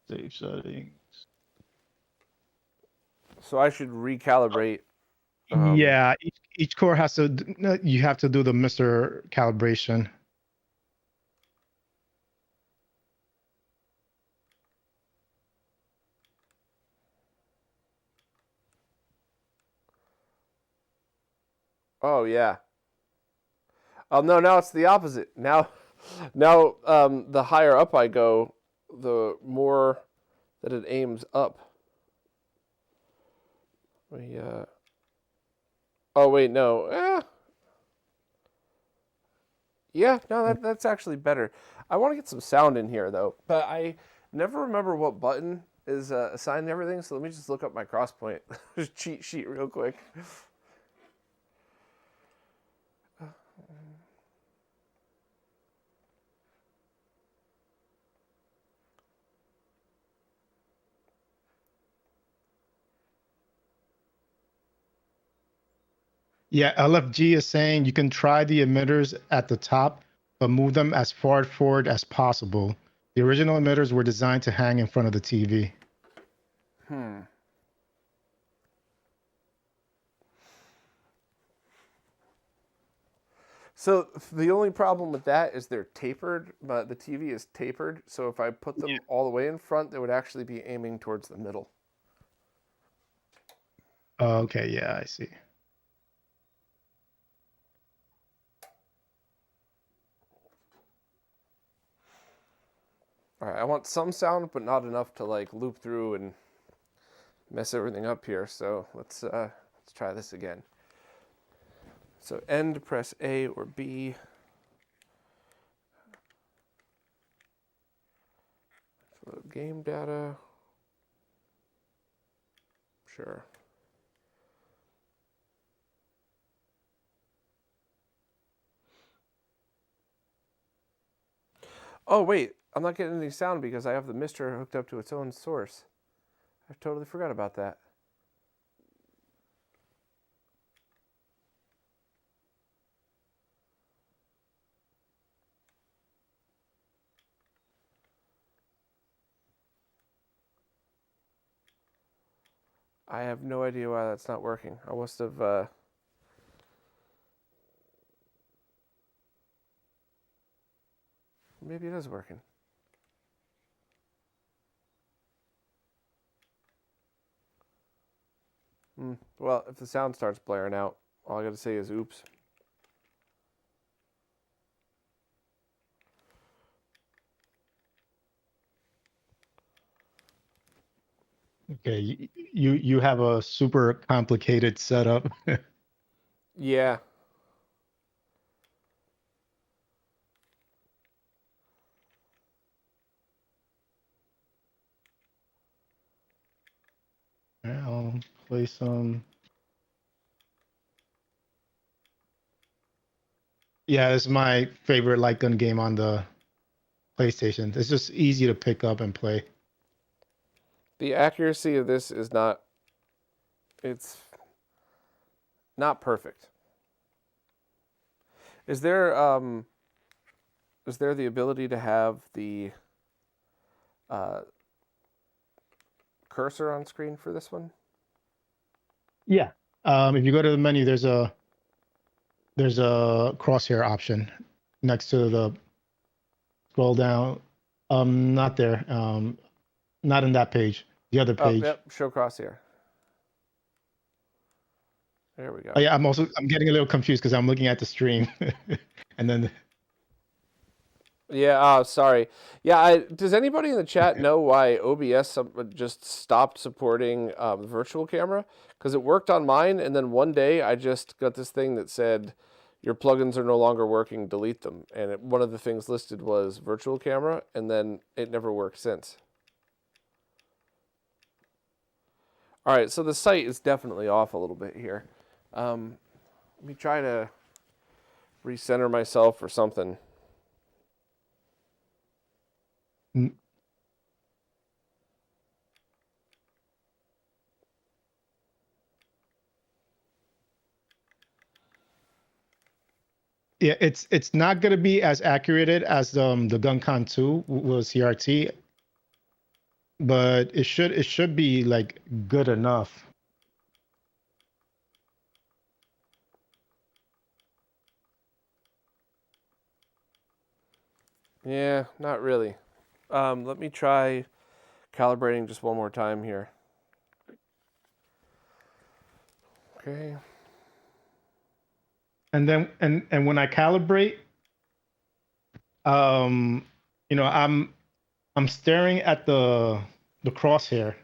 Save settings. So I should recalibrate. Yeah, each core has to. You have to do the MiSTer calibration. Oh yeah. Oh no, now it's the opposite. Now the higher up I go, the more that it aims up. Oh wait, no. Yeah, no, that's actually better. I want to get some sound in here though, but I never remember what button is assigned to everything. So let me just look up my crosspoint cheat sheet real quick. Yeah, LFG is saying you can try the emitters at the top, but move them as far forward as possible. The original emitters were designed to hang in front of the TV. So the only problem with that is they're tapered, but the TV is tapered. So if I put them all the way in front, they would actually be aiming towards the middle. Okay, yeah, I see. All right, I want some sound, but not enough to like loop through and mess everything up here. So let's try this again. So end, press A or B. Load game data. Sure. Oh wait, I'm not getting any sound because I have the MiSTer hooked up to its own source. I totally forgot about that. I have no idea why that's not working. I must have... Maybe it is working. Well, if the sound starts blaring out, all I gotta say is oops. Okay, you have a super complicated setup. Yeah. I'll play some. Yeah, it's my favorite light gun game on the PlayStation. It's just easy to pick up and play. The accuracy of this is not... It's not perfect. Is there the ability to have the cursor on screen for this one? Yeah. If you go to the menu, there's a crosshair option next to the scroll down. Not there. Not in that page. The other page. Oh, yep. Show crosshair. There we go. Oh, yeah, I'm getting a little confused because I'm looking at the stream, and then. Yeah. Sorry. Yeah. Does anybody in the chat know why OBS just stopped supporting virtual camera? Because it worked on mine, and then one day I just got this thing that said, "Your plugins are no longer working. Delete them." And one of the things listed was virtual camera, and then it never worked since. All right, so the site is definitely off a little bit here. Let me try to recenter myself or something. Yeah, it's not gonna be as accurate as the GunCon 2 was CRT, but it should be like good enough. Yeah, not really. Let me try calibrating just one more time here. Okay. And then and when I calibrate, you know, I'm staring at the crosshair,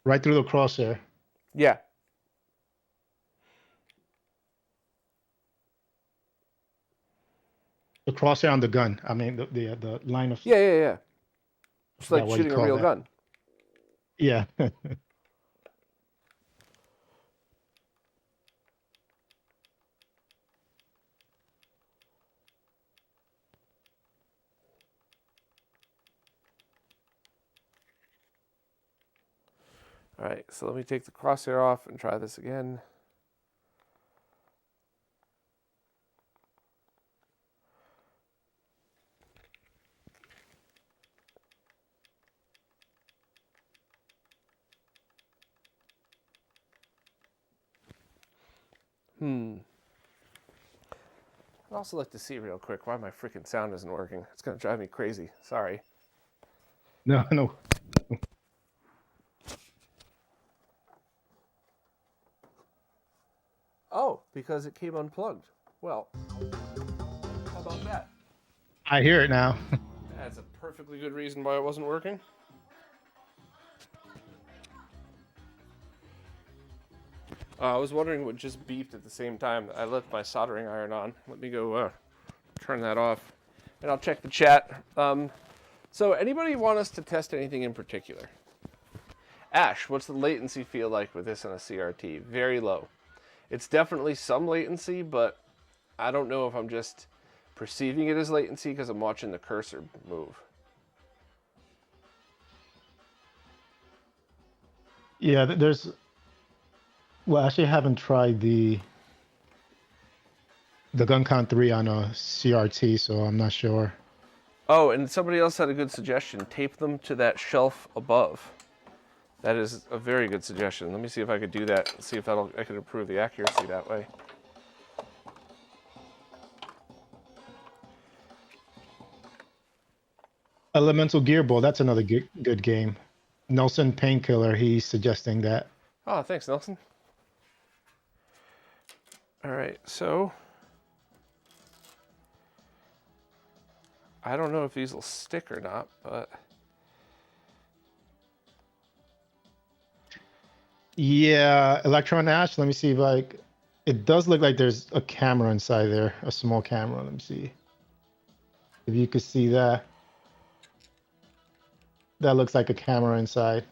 right through the crosshair. Yeah. The crosshair on the gun. I mean, the line of. Yeah. It's like shooting a real gun. Yeah. All right, so let me take the crosshair off and try this again. I'd also like to see real quick why my freaking sound isn't working. It's going to drive me crazy. Sorry. No. Oh, because it came unplugged. Well, how about that? I hear it now. That's a perfectly good reason why it wasn't working. I was wondering what just beeped at the same time. I left my soldering iron on. Let me go turn that off. And I'll check the chat. So anybody want us to test anything in particular? Ash, what's the latency feel like with this on a CRT? Very low. It's definitely some latency, but I don't know if I'm just perceiving it as latency because I'm watching the cursor move. Yeah, there's. Well, actually, I haven't tried the GunCon 3 on a CRT, so I'm not sure. Oh, and somebody else had a good suggestion. Tape them to that shelf above. That is a very good suggestion. Let me see if I could do that. See if I could improve the accuracy that way. Elemental Gearball, that's another good game. Nelson Painkiller, he's suggesting that. Oh, thanks, Nelson. All right, so I don't know if these will stick or not, but yeah, Electron Ash. Let me see if it does look like there's a camera inside there, a small camera. Let me see if you could see that. That looks like a camera inside.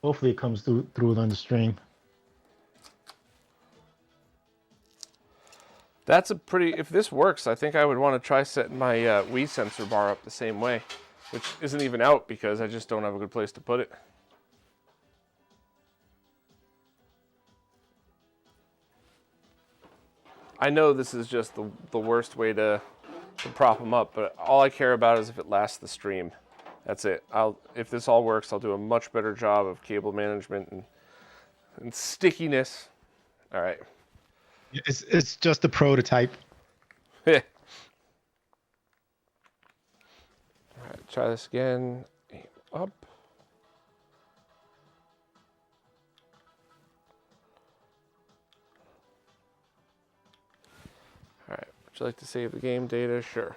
Hopefully it comes through on the stream. that's a pretty, if this works, I think I would want to try setting my Wii sensor bar up the same way, which isn't even out because I just don't have a good place to put it. I know this is just the worst way to prop them up, but all I care about is if it lasts the stream. That's it. If this all works, I'll do a much better job of cable management and stickiness. All right. It's just a prototype. All right, try this again. Aim up. All right. Would you like to save the game data? Sure.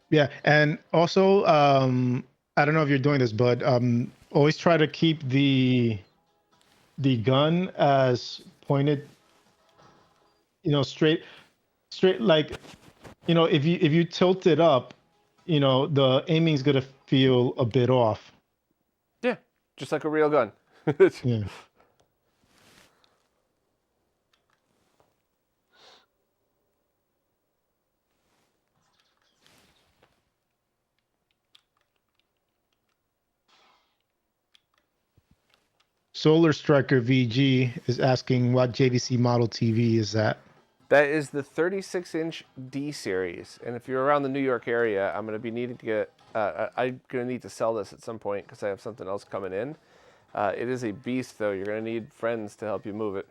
Yeah, and also, I don't know if you're doing this, but always try to keep the gun as pointed, straight, like, if you tilt it up, the aiming's gonna feel a bit off. Yeah, just like a real gun. Yeah. Solar Striker VG is asking what JVC model TV is that? That is the 36-inch D series, and if you're around the New York area, I'm going to be needing to get. I'm going to need to sell this at some point because I have something else coming in. It is a beast, though. You're going to need friends to help you move it.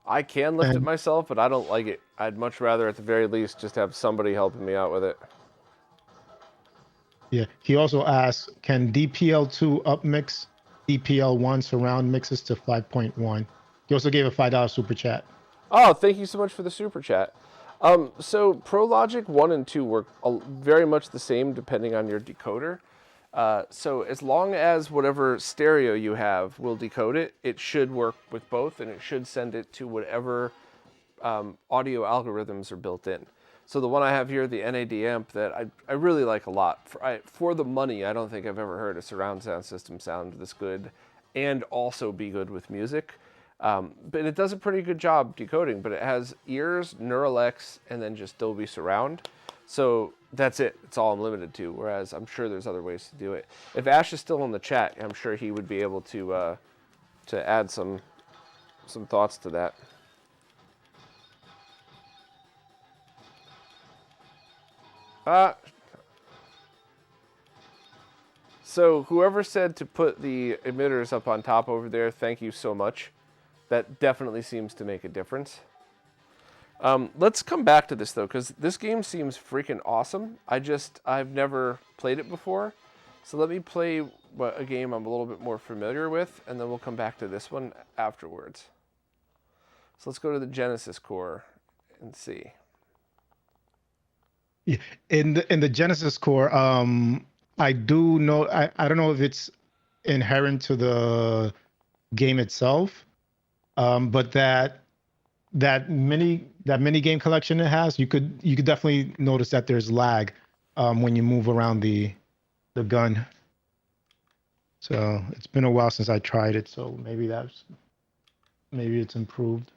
I can lift it myself, but I don't like it. I'd much rather, at the very least, just have somebody helping me out with it. Yeah. He also asks, can DPL2 upmix DPL1 surround mixes to 5.1? He also gave a $5 super chat. Oh, thank you so much for the super chat. So ProLogic 1 and 2 work very much the same depending on your decoder. So as long as whatever stereo you have will decode it, it should work with both, and it should send it to whatever audio algorithms are built in. So the one I have here, the NAD amp, that I really like a lot. For the money, I don't think I've ever heard a surround sound system sound this good and also be good with music. But it does a pretty good job decoding, but it has ears, Neural X, and then just Dolby Surround. So that's it. It's all I'm limited to, whereas I'm sure there's other ways to do it. If Ash is still in the chat, I'm sure he would be able to add some thoughts to that. So whoever said to put the emitters up on top over there, thank you so much. That definitely seems to make a difference. Let's come back to this, though, because this game seems freaking awesome. I've never played it before. So let me play a game I'm a little bit more familiar with, and then we'll come back to this one afterwards. So let's go to the Genesis core and see. Yeah. In the Genesis core, I do know, I don't know if it's inherent to the game itself, but that mini game collection it has, you could definitely notice that there's lag when you move around the gun. So it's been a while since I tried it, so maybe it's improved.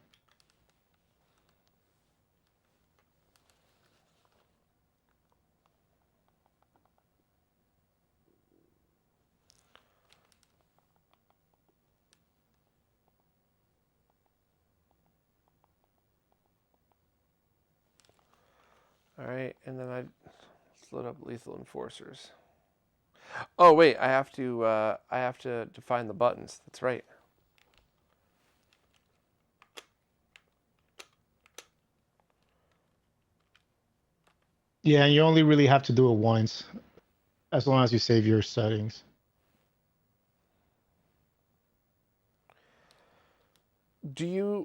All right, and then I load up Lethal Enforcers. Oh wait, I have to define the buttons. That's right. Yeah, and you only really have to do it once, as long as you save your settings.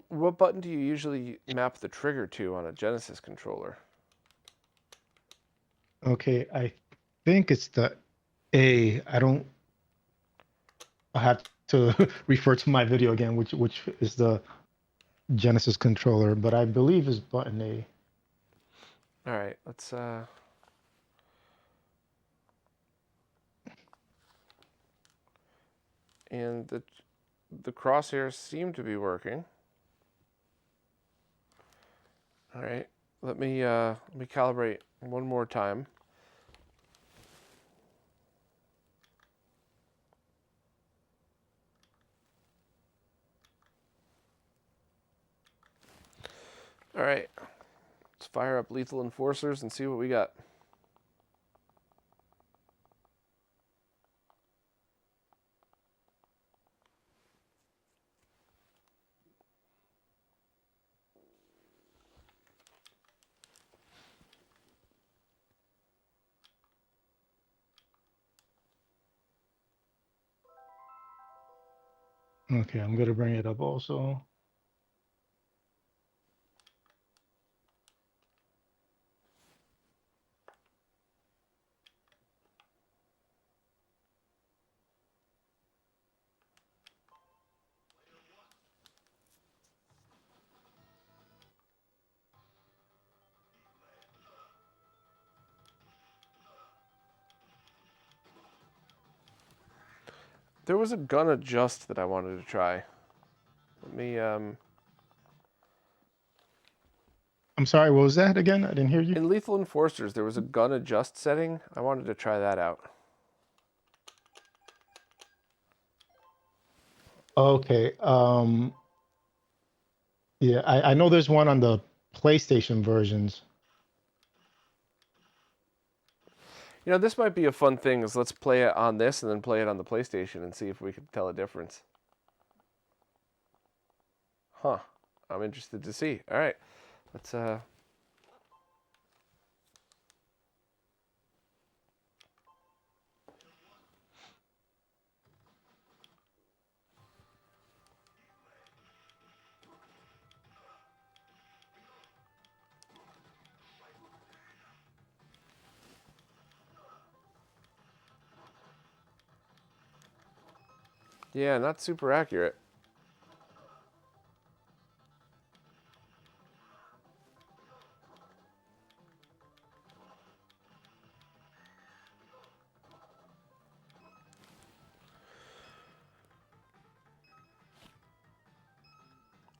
What button do you usually map the trigger to on a Genesis controller? Okay, I think it's the A. I have to refer to my video again, which is the Genesis controller, but I believe is button A. All right, let's and the crosshairs seem to be working. All right, let me calibrate one more time. All right, let's fire up Lethal Enforcers and see what we got. Okay, I'm gonna bring it up also. There was a gun adjust that I wanted to try. Let me I'm sorry, what was that again? I didn't hear you. in Lethal Enforcers, there was a gun adjust setting. I wanted to try that out. Okay. Yeah, I know there's one on the PlayStation versions. You know, this might be a fun thing. Is let's play it on this and then play it on the PlayStation and see if we can tell a difference. Huh. I'm interested to see. All right. Let's yeah, not super accurate.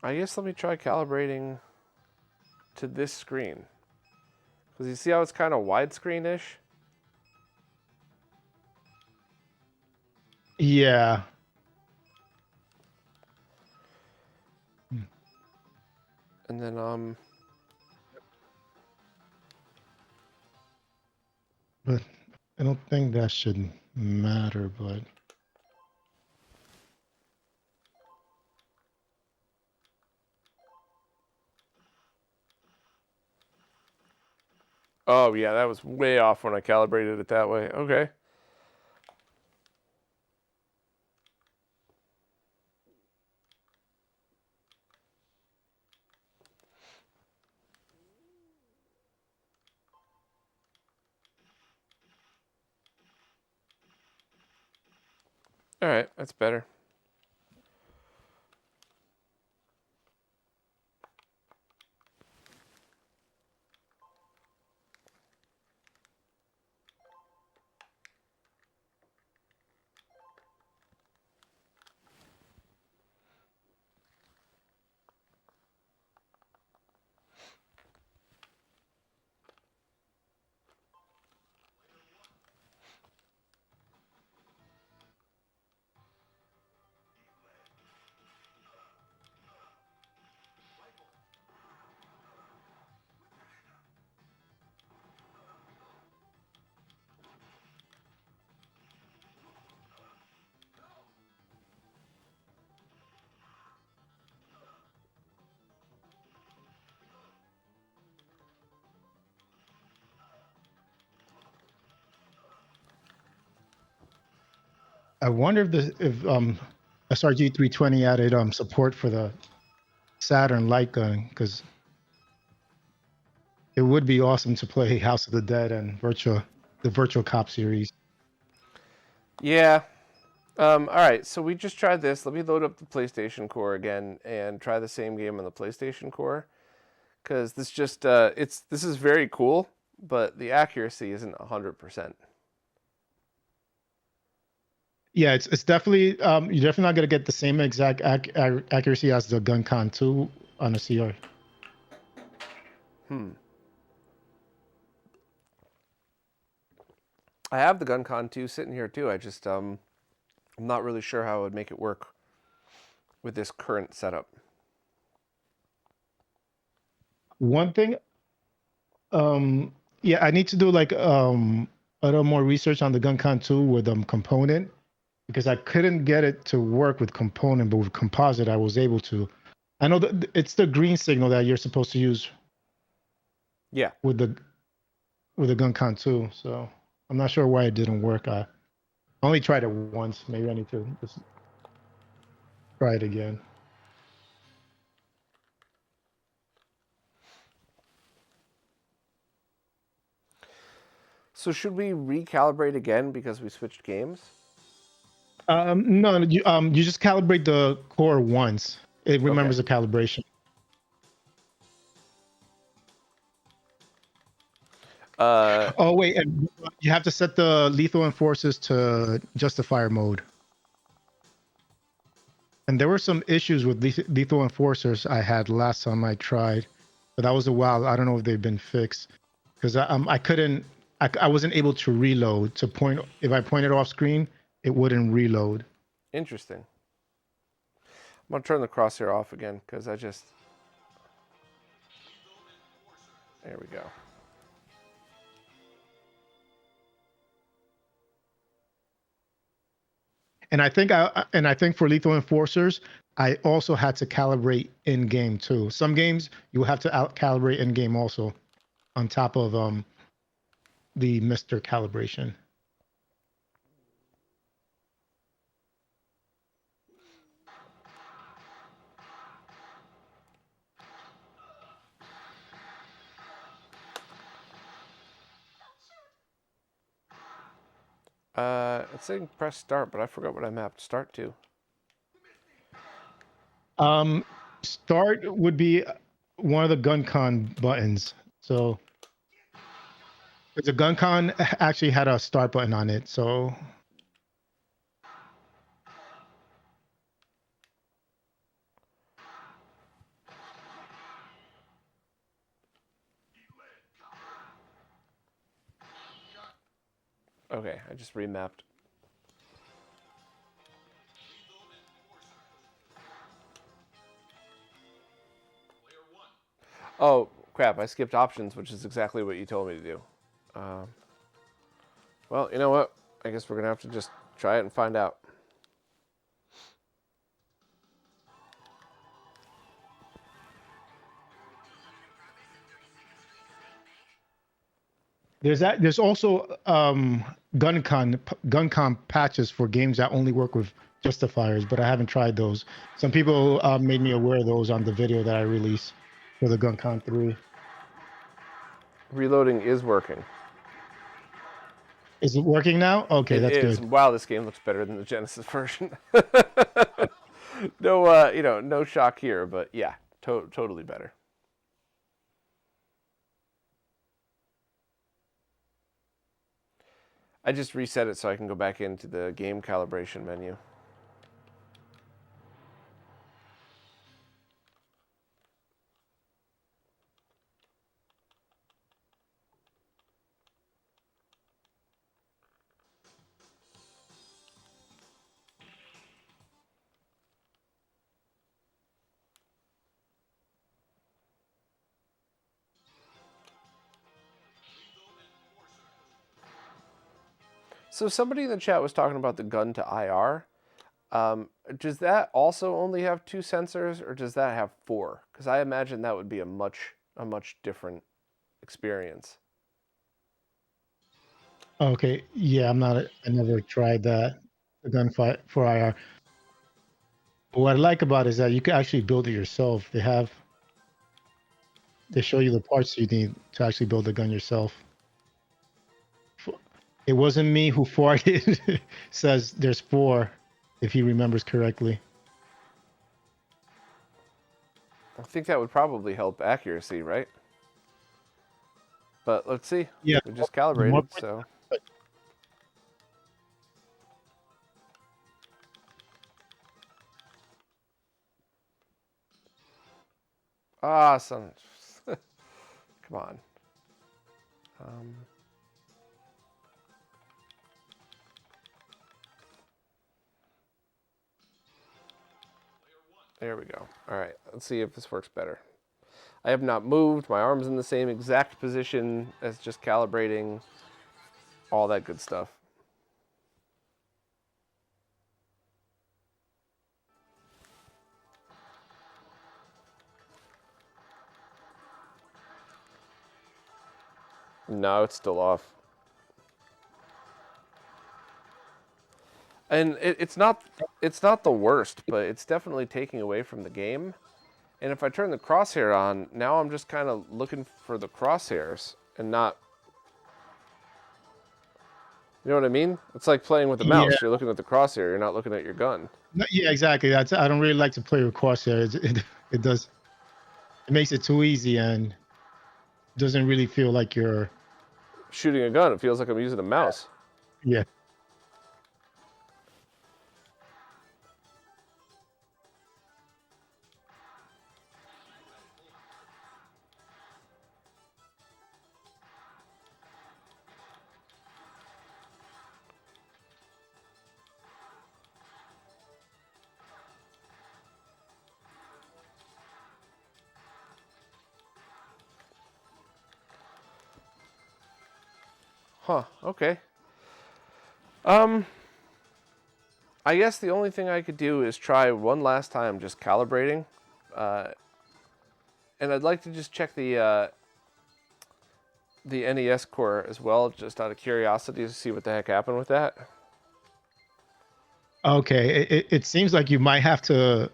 I guess let me try calibrating to this screen. Because you see how it's kind of widescreen-ish? Yeah. And then But I don't think that should matter, but oh yeah, that was way off when I calibrated it that way. Okay. All right, that's better. I wonder if SRG 320 added support for the Saturn light gun, because it would be awesome to play House of the Dead and the Virtual Cop series. Yeah. All right, so we just tried this. Let me load up the PlayStation Core again and try the same game on the PlayStation Core, because this just this is very cool, but the accuracy isn't 100%. Yeah, it's definitely you're definitely not gonna get the same exact accuracy as the GunCon 2 on a CR. I have the GunCon 2 sitting here too. I just I'm not really sure how I would make it work with this current setup. One thing, yeah, I need to do like a little more research on the GunCon 2 with component, because I couldn't get it to work with component, but with composite I was able to. I know that it's the green signal that you're supposed to use. Yeah. With the GunCon 2, so I'm not sure why it didn't work. I only tried it once. Maybe I need to just try it again. So should we recalibrate again because we switched games? No, you just calibrate the core once. It remembers the calibration. Oh wait, and you have to set the lethal enforcers to justifier mode. And there were some issues with lethal enforcers I had last time I tried, but that was a while. I don't know if they've been fixed, because I couldn't. I wasn't able to reload to point. If I pointed off screen, it wouldn't reload. Interesting. I'm gonna turn the crosshair off again because I just. There we go. And I think for lethal enforcers, I also had to calibrate in game too. Some games you have to calibrate in game also, on top of the MiSTer calibration. It's saying press start, but I forgot what I mapped start to. Start would be one of the GunCon buttons. So the GunCon actually had a start button on it. So Okay, I just remapped. Oh, crap, I skipped options, which is exactly what you told me to do. Well, you know what? I guess we're going to have to just try it and find out. there's also GunCon patches for games that only work with justifiers, but I haven't tried those. Some people made me aware of those on the video that I released for the GunCon 3. Reloading is working. Is it working now? Okay, that's is. good. Wow, this game looks better than the Genesis version. No, no shock here, but yeah, totally better. I just reset it so I can go back into the game calibration menu. So somebody in the chat was talking about the gun to IR. Does that also only have 2 sensors, or does that have 4? Because I imagine that would be a much different experience. Okay, yeah, I never tried that, the gun for IR. But what I like about it is that you can actually build it yourself. They show you the parts you need to actually build the gun yourself. It wasn't me who farted. Says there's 4, if he remembers correctly. I think that would probably help accuracy, right? But let's see. Yeah, We just calibrated, so. Awesome. Come on. There we go. All right, let's see if this works better. I have not moved. My arm's in the same exact position as just calibrating. All that good stuff. No, it's still off. And it's not the worst, but it's definitely taking away from the game. And if I turn the crosshair on, now I'm just kind of looking for the crosshairs and not... You know what I mean? It's like playing with the mouse. Yeah. You're looking at the crosshair. You're not looking at your gun. No, yeah, exactly. I don't really like to play with crosshairs. It does. It makes it too easy and doesn't really feel like you're shooting a gun. It feels like I'm using a mouse. Yeah. Huh, okay. I guess the only thing I could do is try one last time just calibrating. And I'd like to just check the NES core as well, just out of curiosity to see what the heck happened with that. Okay, it seems like you might have to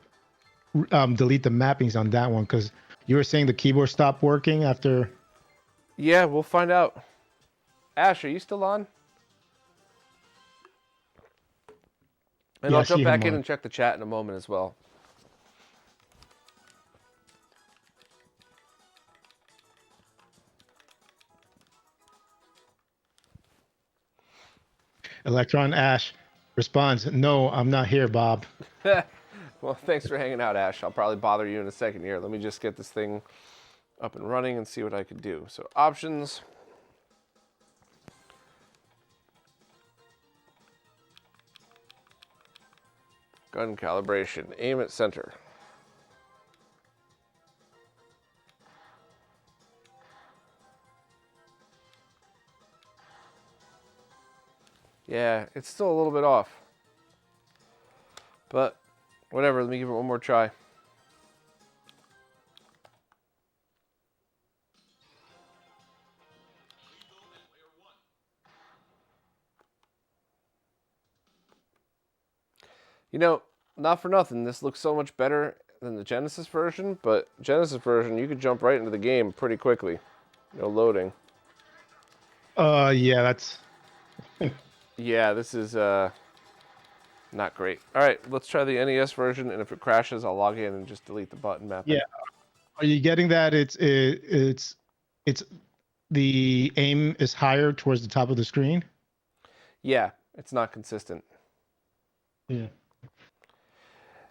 delete the mappings on that one, because you were saying the keyboard stopped working after... Yeah, we'll find out. Ash, are you still on? And yeah, I'll jump back in and check the chat in a moment as well. Electron Ash responds, "No, I'm not here, Bob." Well, thanks for hanging out, Ash. I'll probably bother you in a second here. Let me just get this thing up and running and see what I can do. So, options. Gun calibration. Aim at center. Yeah, it's still a little bit off. But, whatever. Let me give it one more try. You know, not for nothing, this looks so much better than the Genesis version, but Genesis version, you could jump right into the game pretty quickly. No loading. Yeah, that's... Yeah, this is not great. All right, let's try the NES version, and if it crashes, I'll log in and just delete the button mapping. Yeah. Are you getting that? It's the aim is higher towards the top of the screen? Yeah, it's not consistent. Yeah.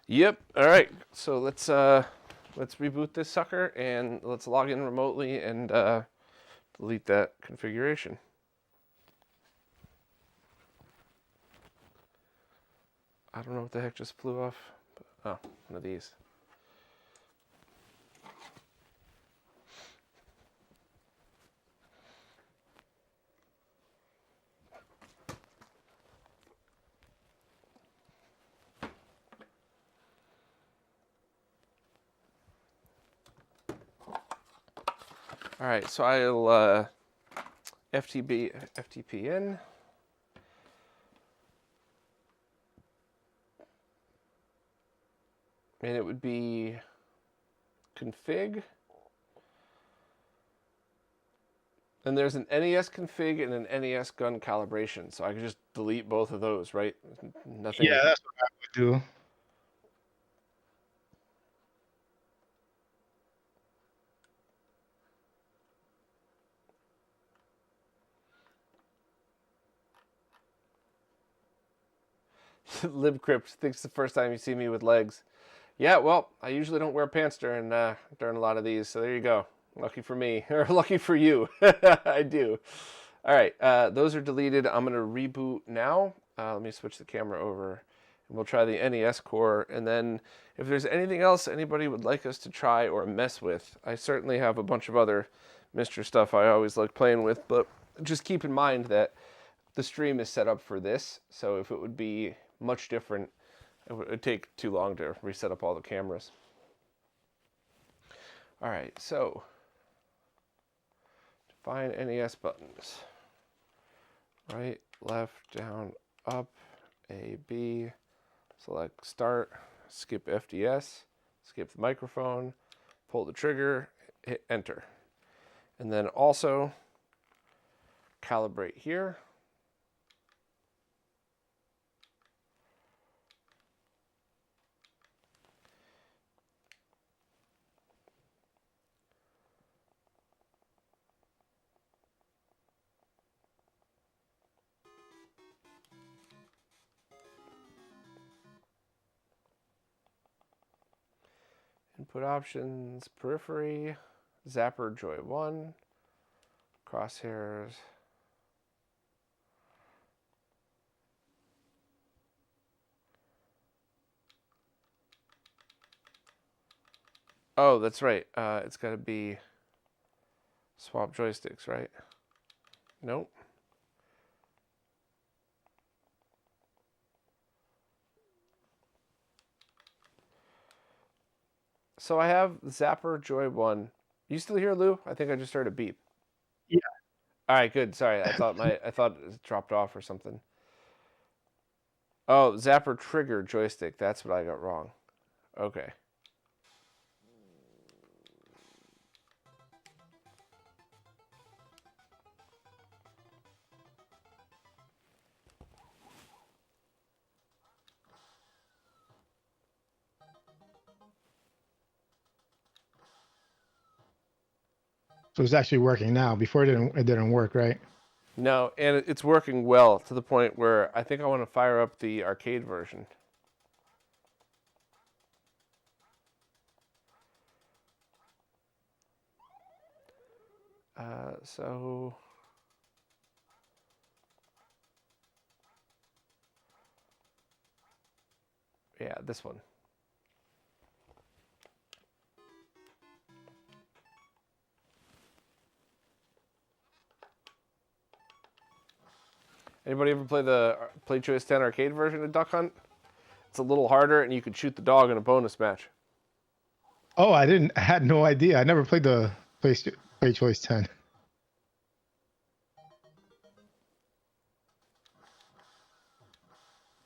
Yep. All right. So let's reboot this sucker and let's log in remotely and delete that configuration. I don't know what the heck just flew off. But, oh, one of these. All right, so I'll FTP in. And it would be config. And there's an NES config and an NES gun calibration. So I could just delete both of those, right? Nothing. Yeah, that's what I would do. LibCrypt thinks it's the first time you see me with legs. Yeah, well, I usually don't wear pants during a lot of these, so there you go. Lucky for me, or lucky for you. I do. All right, those are deleted. I'm going to reboot now. Let me switch the camera over. And we'll try the NES core. And then if there's anything else anybody would like us to try or mess with, I certainly have a bunch of other MiSTer stuff I always like playing with. But just keep in mind that the stream is set up for this. So if it would be much different, it would take too long to reset up all the cameras. All right, so define NES buttons. Right, left, down, up, A, B. Select start, skip FDS, skip the microphone, pull the trigger, hit enter. And then also calibrate here. Input options, periphery, zapper joy 1, crosshairs. Oh, that's right. It's got to be swap joysticks, right? Nope. So I have zapper joy 1. You still here, Lou? I think I just heard a beep. Yeah. All right, good. Sorry, I thought it dropped off or something. Oh, zapper trigger joystick. That's what I got wrong. Okay. So it's actually working now. Before it didn't work, right? No, and it's working well to the point where I think I want to fire up the arcade version. So yeah, this one. Anybody ever play the Play Choice 10 arcade version of Duck Hunt? It's a little harder, and you could shoot the dog in a bonus match. Oh, I had no idea. I never played the Play Choice 10.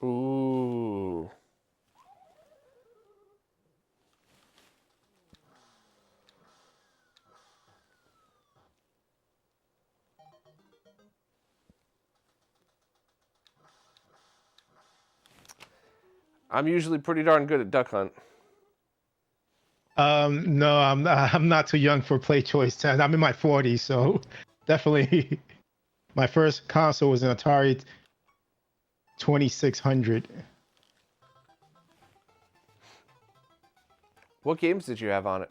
Ooh. I'm usually pretty darn good at Duck Hunt. No, I'm not too young for Play Choice 10. I'm in my 40s, so definitely my first console was an Atari 2600. What games did you have on it?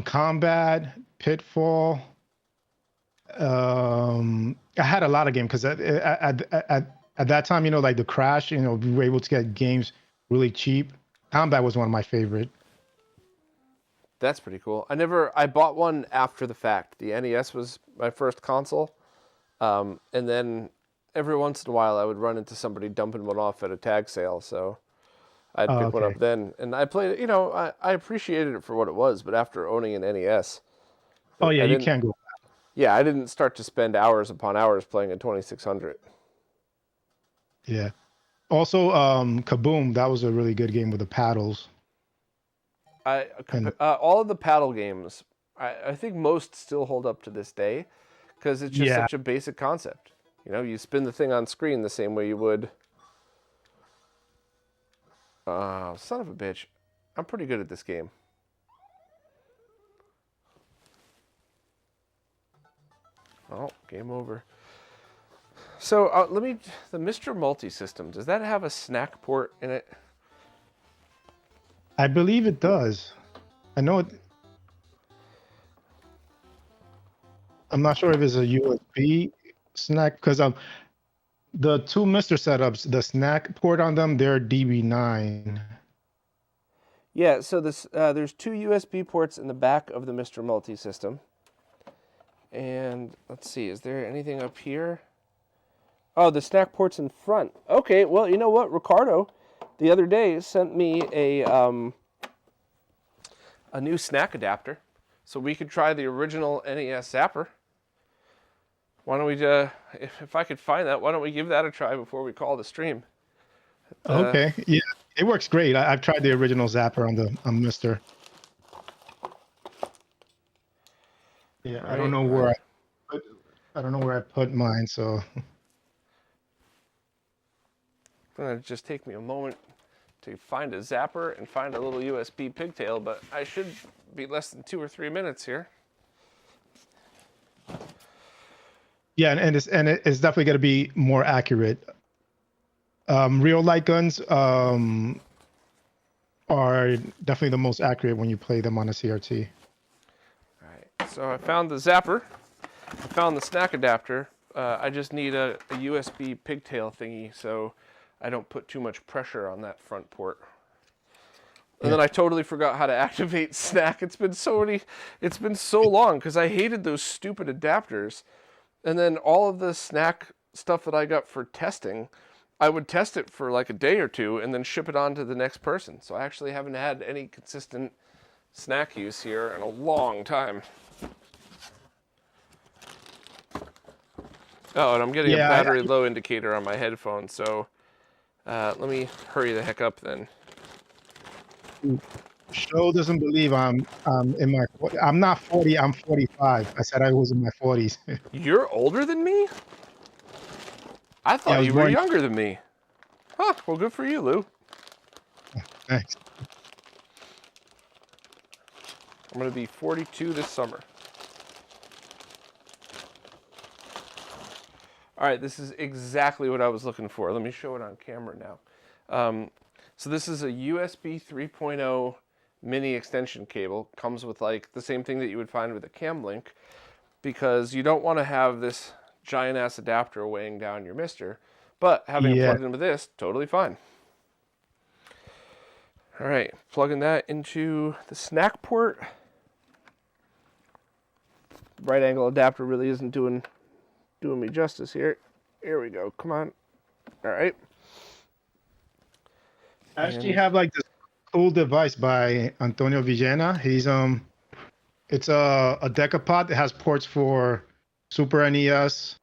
Combat, Pitfall. I had a lot of games because at that time, like the Crash, we were able to get games really cheap. Combat was one of my favorite. That's pretty cool. I bought one after the fact. The NES was my first console. And then every once in a while I would run into somebody dumping one off at a tag sale. So I'd pick one up then. And I played it, I appreciated it for what it was, but after owning an NES. Oh yeah, you can't go back. Yeah, I didn't start to spend hours upon hours playing a 2600. Yeah. Also, Kaboom, that was a really good game with the paddles. All of the paddle games, I think most still hold up to this day because it's just such a basic concept. You spin the thing on screen the same way you would. Son of a bitch. I'm pretty good at this game. Oh, game over. So the MiSTer multi-system, does that have a SNAC port in it? I believe it does. I know it. I'm not sure if it's a USB SNAC because the two MiSTer setups, the SNAC port on them, they're DB9. Yeah, so there's two USB ports in the back of the MiSTer multi-system. And let's see, is there anything up here? Oh, the SNAC port's in front. Okay, well, you know what? Ricardo, the other day, sent me a new SNAC adapter, so we could try the original NES zapper. Why don't we, if I could find that, why don't we give that a try before we call the stream? Okay, yeah, it works great. I've tried the original zapper on MiSTer. Yeah, Right. I don't know where I put mine. So It's gonna just take me a moment to find a zapper and find a little USB pigtail, but I should be less than 2 or 3 minutes here. yeah, and it's definitely going to be more accurate. Real light guns are definitely the most accurate when you play them on a CRT. All right, so I found the zapper. I found the SNAC adapter. I just need a USB pigtail thingy so I don't put too much pressure on that front port. And then I totally forgot how to activate SNAC. It's been so long because I hated those stupid adapters. And then all of the SNAC stuff that I got for testing, I would test it for like a day or two and then ship it on to the next person. So I actually haven't had any consistent SNAC use here in a long time. Oh, and I'm getting a battery low indicator on my headphones, so let me hurry the heck up then. Show doesn't believe I'm not 40, I'm 45. I said I was in my 40s. You're older than me? I thought you were younger than me. Huh, well, good for you, Lou. Thanks. I'm going to be 42 this summer. All right, this is exactly what I was looking for. Let me show it on camera now. So this is a USB 3.0 mini extension cable. Comes with like the same thing that you would find with a cam link, because you don't want to have this giant ass adapter weighing down your MiSTer, but having it plugged into this, totally fine. All right, plugging that into the SNAC port. Right angle adapter really isn't doing me justice here. Here we go. Come on. All right. I actually have like this cool device by Antonio Villena. He's it's a Decapod that has ports for Super NES,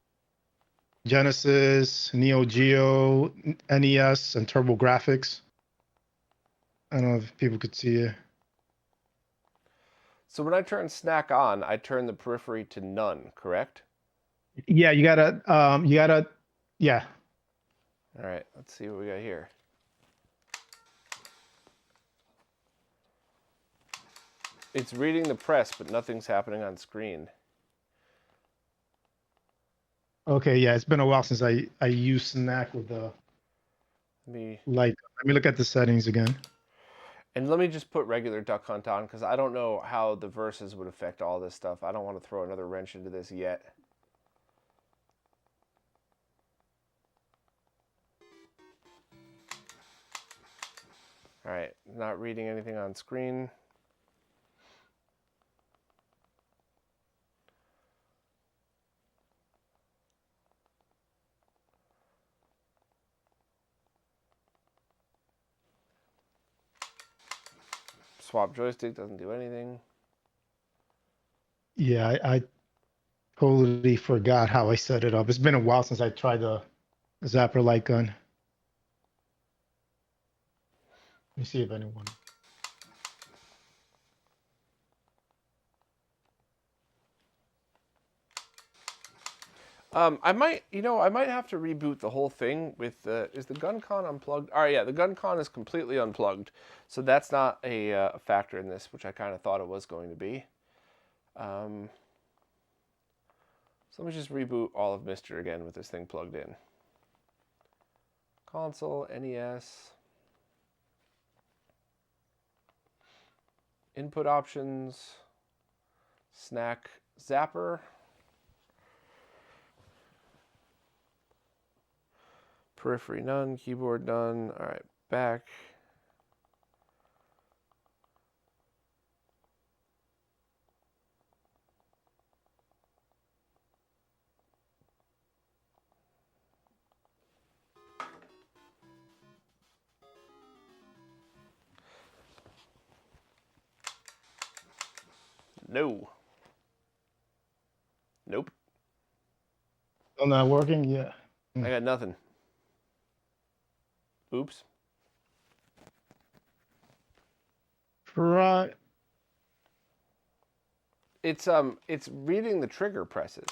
Genesis, Neo Geo, NES, and TurboGrafx. I don't know if people could see it. So when I turn SNAC on, I turn the periphery to none, correct? Yeah, you gotta, yeah. All right, let's see what we got here. It's reading the press, but nothing's happening on screen. Okay, yeah, it's been a while since I used SNAC with the light. Let me look at the settings again. And let me just put regular duck hunt on, because I don't know how the verses would affect all this stuff. I don't want to throw another wrench into this yet. All right, not reading anything on screen. Swap joystick doesn't do anything. Yeah, I totally forgot how I set it up. It's been a while since I tried the zapper light gun. Let me see if anyone. I might have to reboot the whole thing with the. Is the GunCon unplugged? All right, yeah, the GunCon is completely unplugged, so that's not a factor in this, which I kind of thought it was going to be. So let me just reboot all of MiSTer again with this thing plugged in. Console, NES, input options, SNAC, zapper. Periphery none, keyboard none. All right, back. No. Nope. Still not working? Yeah. I got nothing. Oops. Right. It's reading the trigger presses.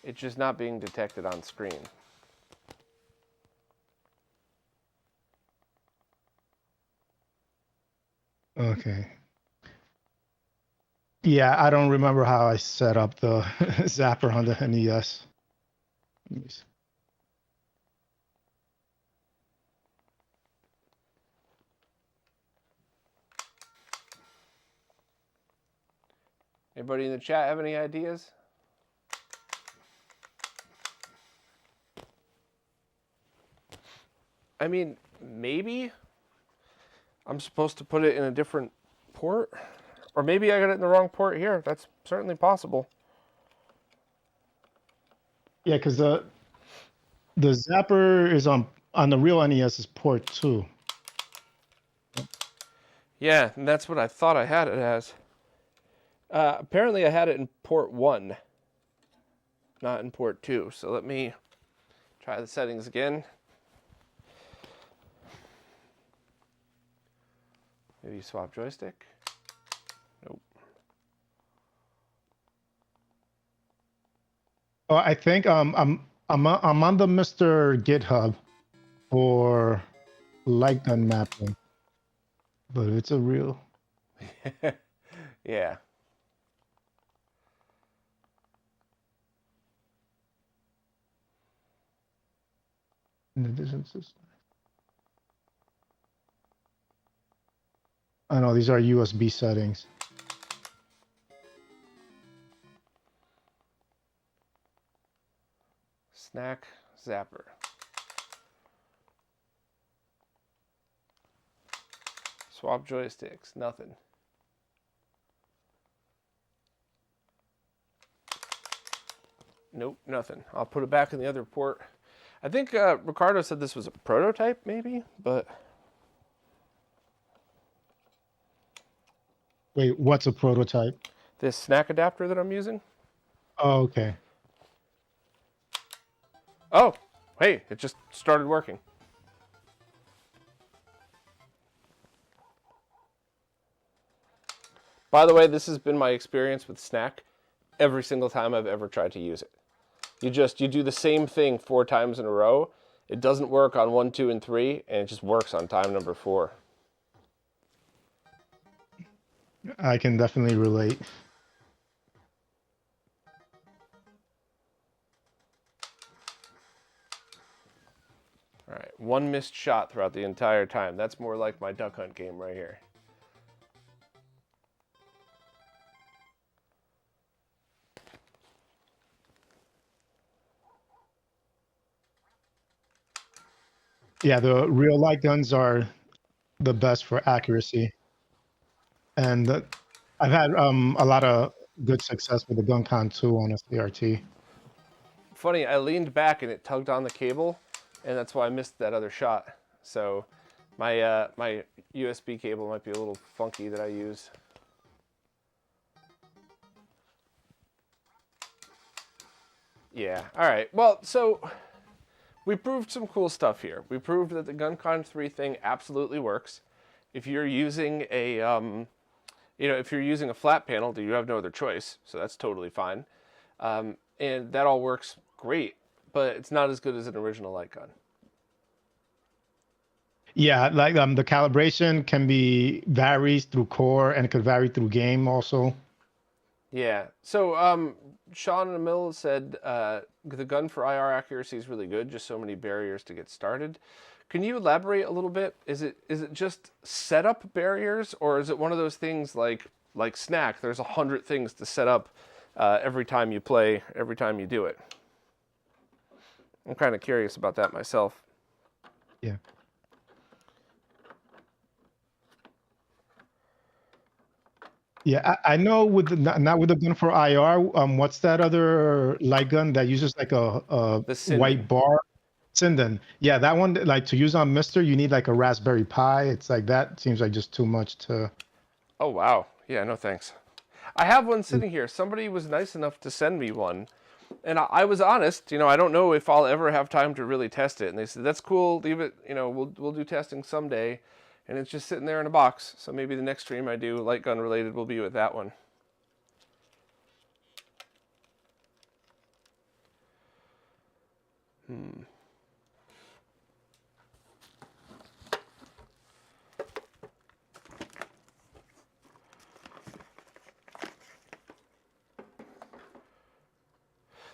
It's just not being detected on screen. Okay. Yeah, I don't remember how I set up the zapper on the NES. Let me see. Anybody in the chat have any ideas? I mean, maybe I'm supposed to put it in a different port, or maybe I got it in the wrong port here. That's certainly possible. Yeah, because the zapper is on the real NES is port 2. Yeah, and that's what I thought I had it as. Apparently I had it in port 1, not in port 2. So let me try the settings again. Maybe swap joystick. Nope. Oh, I think I'm on the MiSTer GitHub for light gun mapping, but it's a real. Yeah. In addition to, I know these are USB settings. SNAC zapper. Swap joysticks. Nothing. Nope, nothing. I'll put it back in the other port. I think Ricardo said this was a prototype, maybe, but... Wait, what's a prototype? This SNAC adapter that I'm using? Oh, okay. Oh, hey, it just started working. By the way, this has been my experience with SNAC every single time I've ever tried to use it. You do the same thing 4 times in a row. It doesn't work on 1, 2, and 3, and it just works on time number 4. I can definitely relate. All right, 1 missed shot throughout the entire time. That's more like my duck hunt game right here. Yeah, the real light guns are the best for accuracy. And I've had a lot of good success with the GunCon 2 on a CRT. Funny, I leaned back and it tugged on the cable, and that's why I missed that other shot. So my my USB cable might be a little funky that I use. Yeah, all right. Well, so we proved some cool stuff here. We proved that the GunCon 3 thing absolutely works. If you're using a, if you're using a flat panel, you have no other choice, so that's totally fine. And that all works great, but it's not as good as an original light gun. Yeah, like the calibration can be varies through core and it could vary through game also. Yeah. So Sean and Emil said the gun for IR accuracy is really good, just so many barriers to get started. Can you elaborate a little bit? Is it just setup barriers, or is it one of those things like SNAC? There's 100 things to set up every time you play, every time you do it. I'm kind of curious about that myself. Yeah. Yeah, I know with not with the gun for IR. What's that other light gun that uses like a The Sinden. white bar? Sinden. Yeah, that one, like to use on MiSTer, you need like a Raspberry Pi. It's like that seems like just too much to. Oh wow. Yeah, no thanks. I have one sitting here. Somebody was nice enough to send me one. And I was honest, I don't know if I'll ever have time to really test it. And they said, that's cool, leave it, we'll do testing someday. And it's just sitting there in a box. So maybe the next stream I do, light gun related, will be with that one.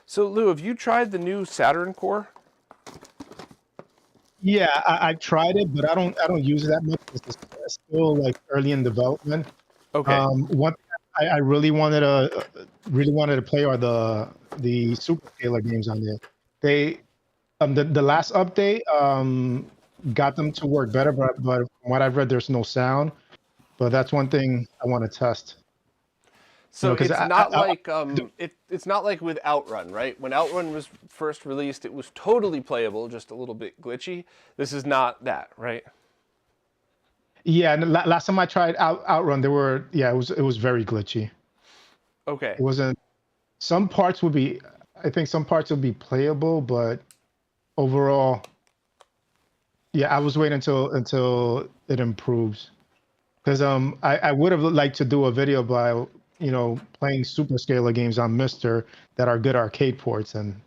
So Lou, have you tried the new Saturn core? Yeah, I've tried it, but I don't use it that much. It's still like early in development. Okay. One thing I really wanted to play are the super scaler games on there. They the last update got them to work better, but from what I've read, there's no sound. But that's one thing I want to test. So it's not like it's not like with Outrun, right? When Outrun was first released, it was totally playable, just a little bit glitchy. This is not that, right? Yeah, and last time I tried Outrun, it was very glitchy. Okay. It wasn't. Some parts would be, I think some parts would be playable, but overall, yeah, I was waiting until it improves, because I would have liked to do a video by playing super scalar games on MiSTer that are good arcade ports. And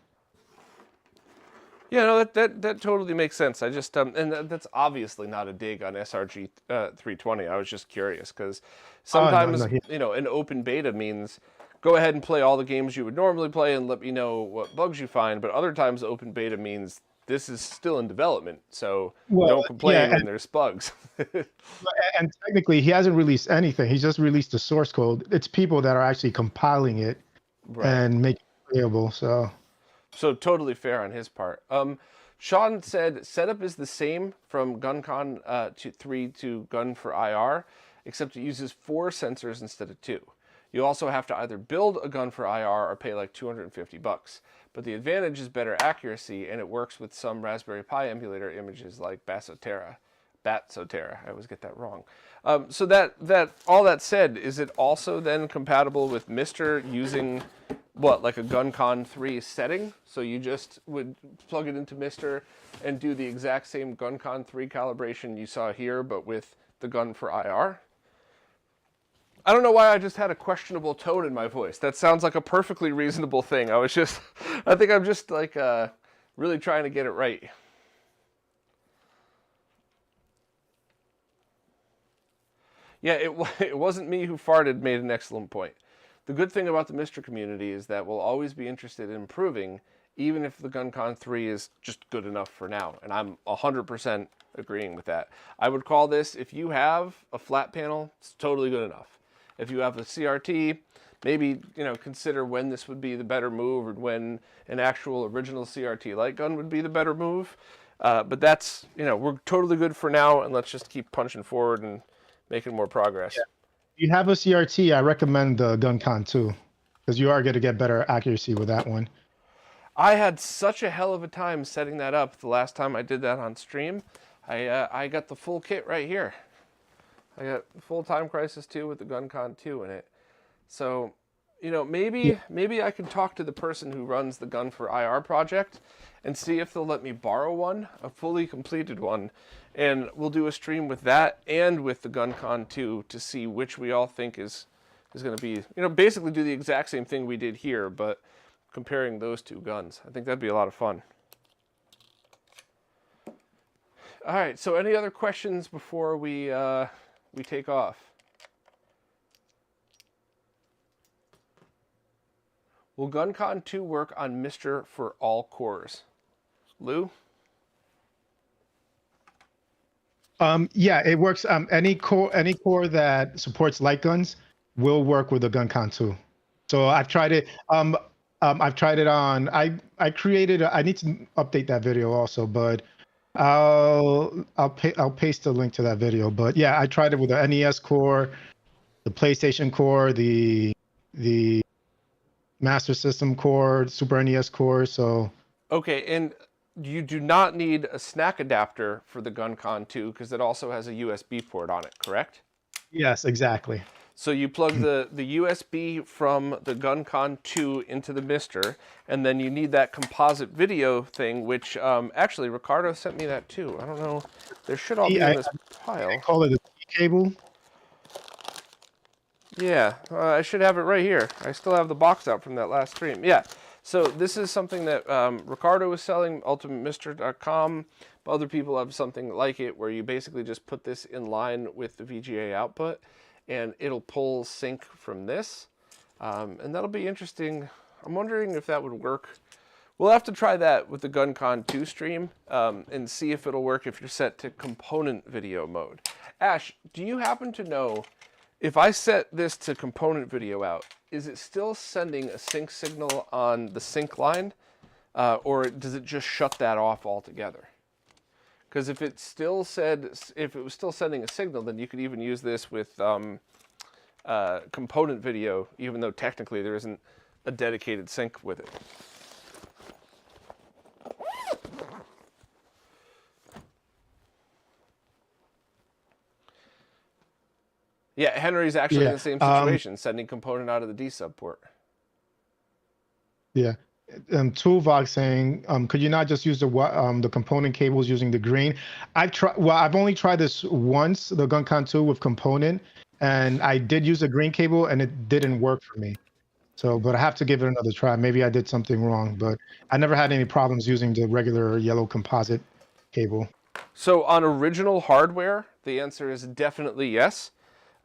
yeah, no, that totally makes sense. I just and that's obviously not a dig on SRG 320. I was just curious because sometimes an open beta means go ahead and play all the games you would normally play and let me know what bugs you find. But other times open beta means this is still in development, so don't complain when there's bugs. And technically, he hasn't released anything. He's just released the source code. It's people that are actually compiling it and making it playable. So totally fair on his part. Sean said setup is the same from GunCon 3 to Gun for IR, except it uses 4 sensors instead of 2. You also have to either build a gun for IR or pay like $250. But the advantage is better accuracy, and it works with some Raspberry Pi emulator images like Batsotera. I always get that wrong. So that all that said, is it also then compatible with MiSTer using what, like a GunCon 3 setting? So you just would plug it into MiSTer and do the exact same GunCon 3 calibration you saw here, but with the gun for IR? I don't know why I just had a questionable tone in my voice. That sounds like a perfectly reasonable thing. I think I'm just like really trying to get it right. Yeah, it wasn't me who farted made an excellent point. The good thing about the MiSTer community is that we'll always be interested in improving, even if the GunCon 3 is just good enough for now. And I'm 100% agreeing with that. I would call this, if you have a flat panel, it's totally good enough. If you have a CRT, maybe consider when this would be the better move, or when an actual original CRT light gun would be the better move. But that's we're totally good for now, and let's just keep punching forward and making more progress. Yeah. If you have a CRT, I recommend the GunCon 2, because you are going to get better accuracy with that one. I had such a hell of a time setting that up the last time I did that on stream. I got the full kit right here. I got full Time Crisis 2 with the GunCon 2 in it. So, maybe I can talk to the person who runs the Gun for IR project and see if they'll let me borrow one, a fully completed one, and we'll do a stream with that and with the GunCon 2 to see which we all think is going to be, basically do the exact same thing we did here, but comparing those two guns. I think that'd be a lot of fun. All right, so any other questions before we take off? Will GunCon 2 work on MiSTer for all cores? Lou? Yeah, it works. Any core that supports light guns will work with the GunCon 2. So I've tried it. I've tried it on. I created. I need to update that video also, but I'll paste the link to that video. But yeah, I tried it with the NES core, the PlayStation core, the Master System core, Super NES core. So Okay, and you do not need a SNAC adapter for the GunCon 2 because it also has a USB port on it, correct? yes, exactly. So you plug the USB from the GunCon 2 into the MiSTer, and then you need that composite video thing, which actually Ricardo sent me that too. I don't know. There should all be in this pile. I call it a T cable. Yeah, I should have it right here. I still have the box out from that last stream. Yeah, so this is something that Ricardo was selling, ultimatemister.com. Other people have something like it where you basically just put this in line with the VGA output and it'll pull sync from this. And that'll be interesting. I'm wondering if that would work. We'll have to try that with the GunCon 2 stream and see if it'll work if you're set to component video mode. Ash, do you happen to know if I set this to component video out, is it still sending a sync signal on the sync line, or does it just shut that off altogether? Because if it was still sending a signal, then you could even use this with component video, even though technically there isn't a dedicated sync with it. Yeah, Henry's actually in the same situation, sending component out of the D sub port. Yeah. Toolvox saying, could you not just use the component cables using the green? I've only tried this once, the GunCon 2 with component, and I did use a green cable and it didn't work for me. So, but I have to give it another try. Maybe I did something wrong, but I never had any problems using the regular yellow composite cable. So on original hardware, the answer is definitely yes.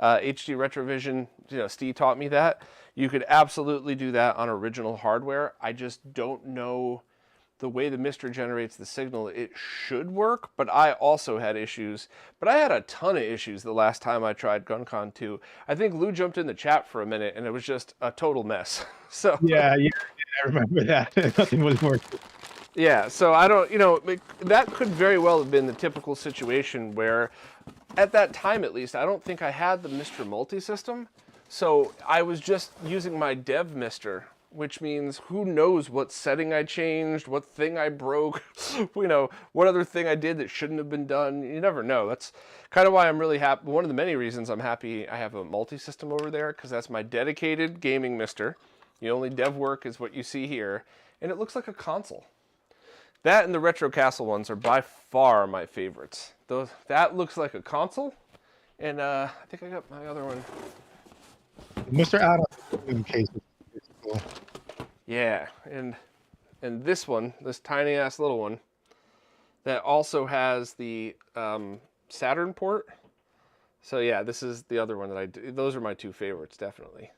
HD Retrovision, Steve taught me that. You could absolutely do that on original hardware. I just don't know the way the MiSTer generates the signal. It should work, but I also had issues. But I had a ton of issues the last time I tried GunCon 2. I think Lou jumped in the chat for a minute, and it was just a total mess. So yeah, I remember that. Nothing was working. Yeah, so I don't, that could very well have been the typical situation where, at that time at least, I don't think I had the MiSTer multi-system. So I was just using my dev MiSTer, which means who knows what setting I changed, what thing I broke, what other thing I did that shouldn't have been done. You never know. That's kind of why I'm really happy. One of the many reasons I'm happy I have a multi-system over there, because that's my dedicated gaming MiSTer. The only dev work is what you see here, and it looks like a console. That and the Retro Castle ones are by far my favorites. That looks like a console, and I think I got my other one. MiSTer add-on case is cool. Yeah, and this one, this tiny ass little one, that also has the Saturn port. So yeah, this is the other one that I do. Those are my two favorites, definitely.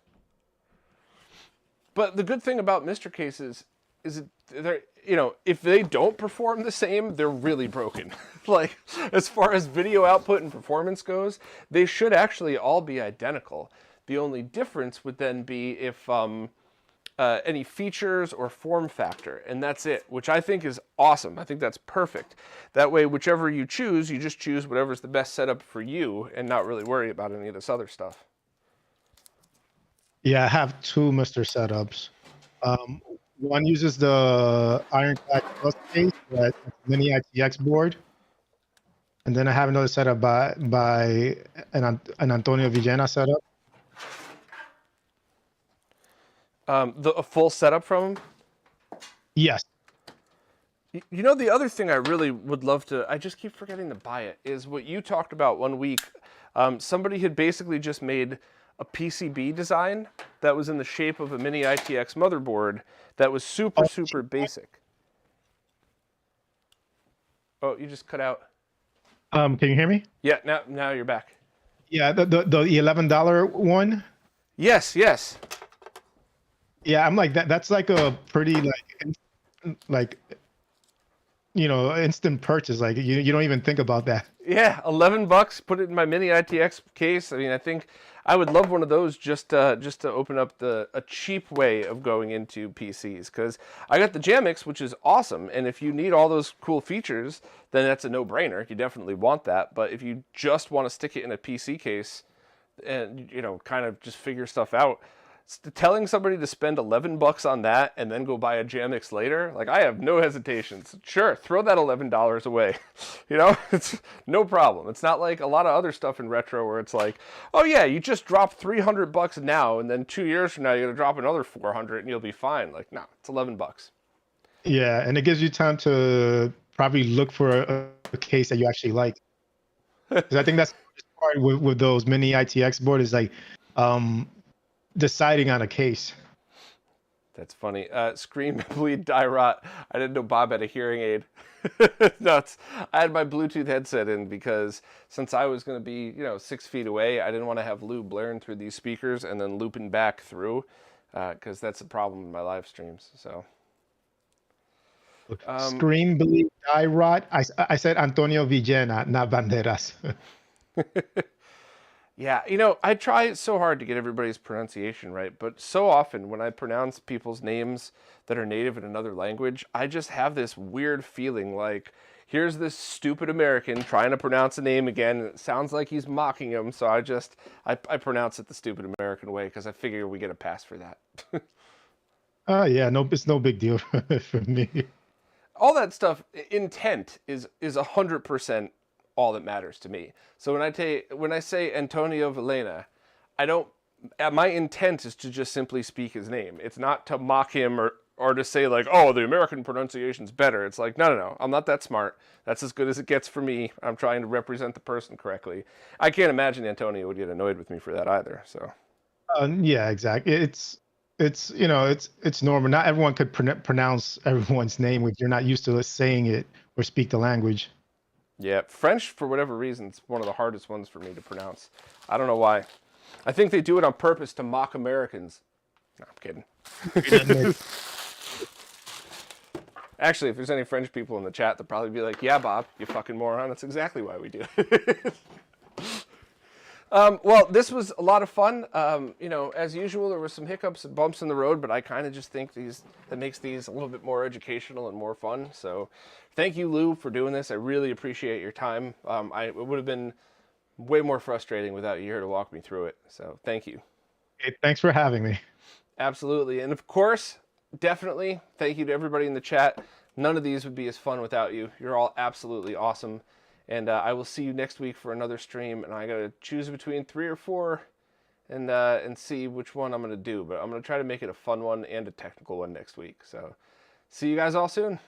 But the good thing about MiSTer cases is they're, if they don't perform the same, they're really broken. Like, as far as video output and performance goes, they should actually all be identical. The only difference would then be if any features or form factor, and that's it, which I think is awesome. I think that's perfect. That way, whichever you choose, you just choose whatever's the best setup for you and not really worry about any of this other stuff. Yeah, I have two MiSTer setups. One uses the Ironclad Plus case, that mini ITX board, and then I have another setup by an Antonio Villena setup. A full setup from him? Yes. The other thing I really would love to, I just keep forgetting to buy it, is what you talked about one week. Somebody had basically just made a PCB design that was in the shape of a mini ITX motherboard that was super basic. Oh, you just cut out. Can you hear me? Yeah, now you're back. Yeah, the $11 one. Yes. Yeah, I'm like that. That's like a pretty like instant purchase. Like you don't even think about that. Yeah, $11. Put it in my mini ITX case. I mean, I think I would love one of those just to open up a cheap way of going into PCs, because I got the Jamix, which is awesome. And if you need all those cool features, then that's a no-brainer. You definitely want that. But if you just want to stick it in a PC case and kind of just figure stuff out, telling somebody to spend $11 on that and then go buy a Jamix later, like, I have no hesitations. Sure, throw that $11 away. It's no problem. It's not like a lot of other stuff in retro where it's like, oh yeah, you just dropped $300 now, and then 2 years from now you're gonna drop another $400 and you'll be fine. Like, no, it's $11. Yeah, and it gives you time to probably look for a case that you actually like. Because I think that's the part with those mini ITX board is like deciding on a case. That's funny. Scream, bleed, die, rot. I didn't know Bob had a hearing aid. Nuts. I had my Bluetooth headset in because since I was going to be, 6 feet away, I didn't want to have Lou blaring through these speakers and then looping back through, because that's a problem in my live streams. So. Scream, bleed, die, rot. I said Antonio Villena, not Banderas. Yeah, I try so hard to get everybody's pronunciation right, but so often when I pronounce people's names that are native in another language, I just have this weird feeling like, here's this stupid American trying to pronounce a name again, and it sounds like he's mocking him, so I pronounce it the stupid American way, because I figure we get a pass for that. Yeah, no, it's no big deal for me. All that stuff, intent is 100% all that matters to me. So when I say Antonio Villena, my intent is to just simply speak his name. It's not to mock him or to say like, oh, the American pronunciation's better. It's like, no, I'm not that smart. That's as good as it gets for me. I'm trying to represent the person correctly. I can't imagine Antonio would get annoyed with me for that either. So. Yeah, exactly. It's normal. Not everyone could pronounce everyone's name if you're not used to saying it or speak the language. Yeah, French, for whatever reason, it's one of the hardest ones for me to pronounce. I don't know why. I think they do it on purpose to mock Americans. No, I'm kidding. Actually, if there's any French people in the chat, they'll probably be like, yeah, Bob, you fucking moron. That's exactly why we do it. Well, this was a lot of fun. As usual, there were some hiccups and bumps in the road, but I kind of just think that makes these a little bit more educational and more fun. So thank you, Lou, for doing this. I really appreciate your time. It would have been way more frustrating without you here to walk me through it. So thank you. Hey, thanks for having me. Absolutely. And of course, definitely, thank you to everybody in the chat. None of these would be as fun without you. You're all absolutely awesome. And I will see you next week for another stream. And I got to choose between 3 or 4 and see which one I'm going to do. But I'm going to try to make it a fun one and a technical one next week. So see you guys all soon.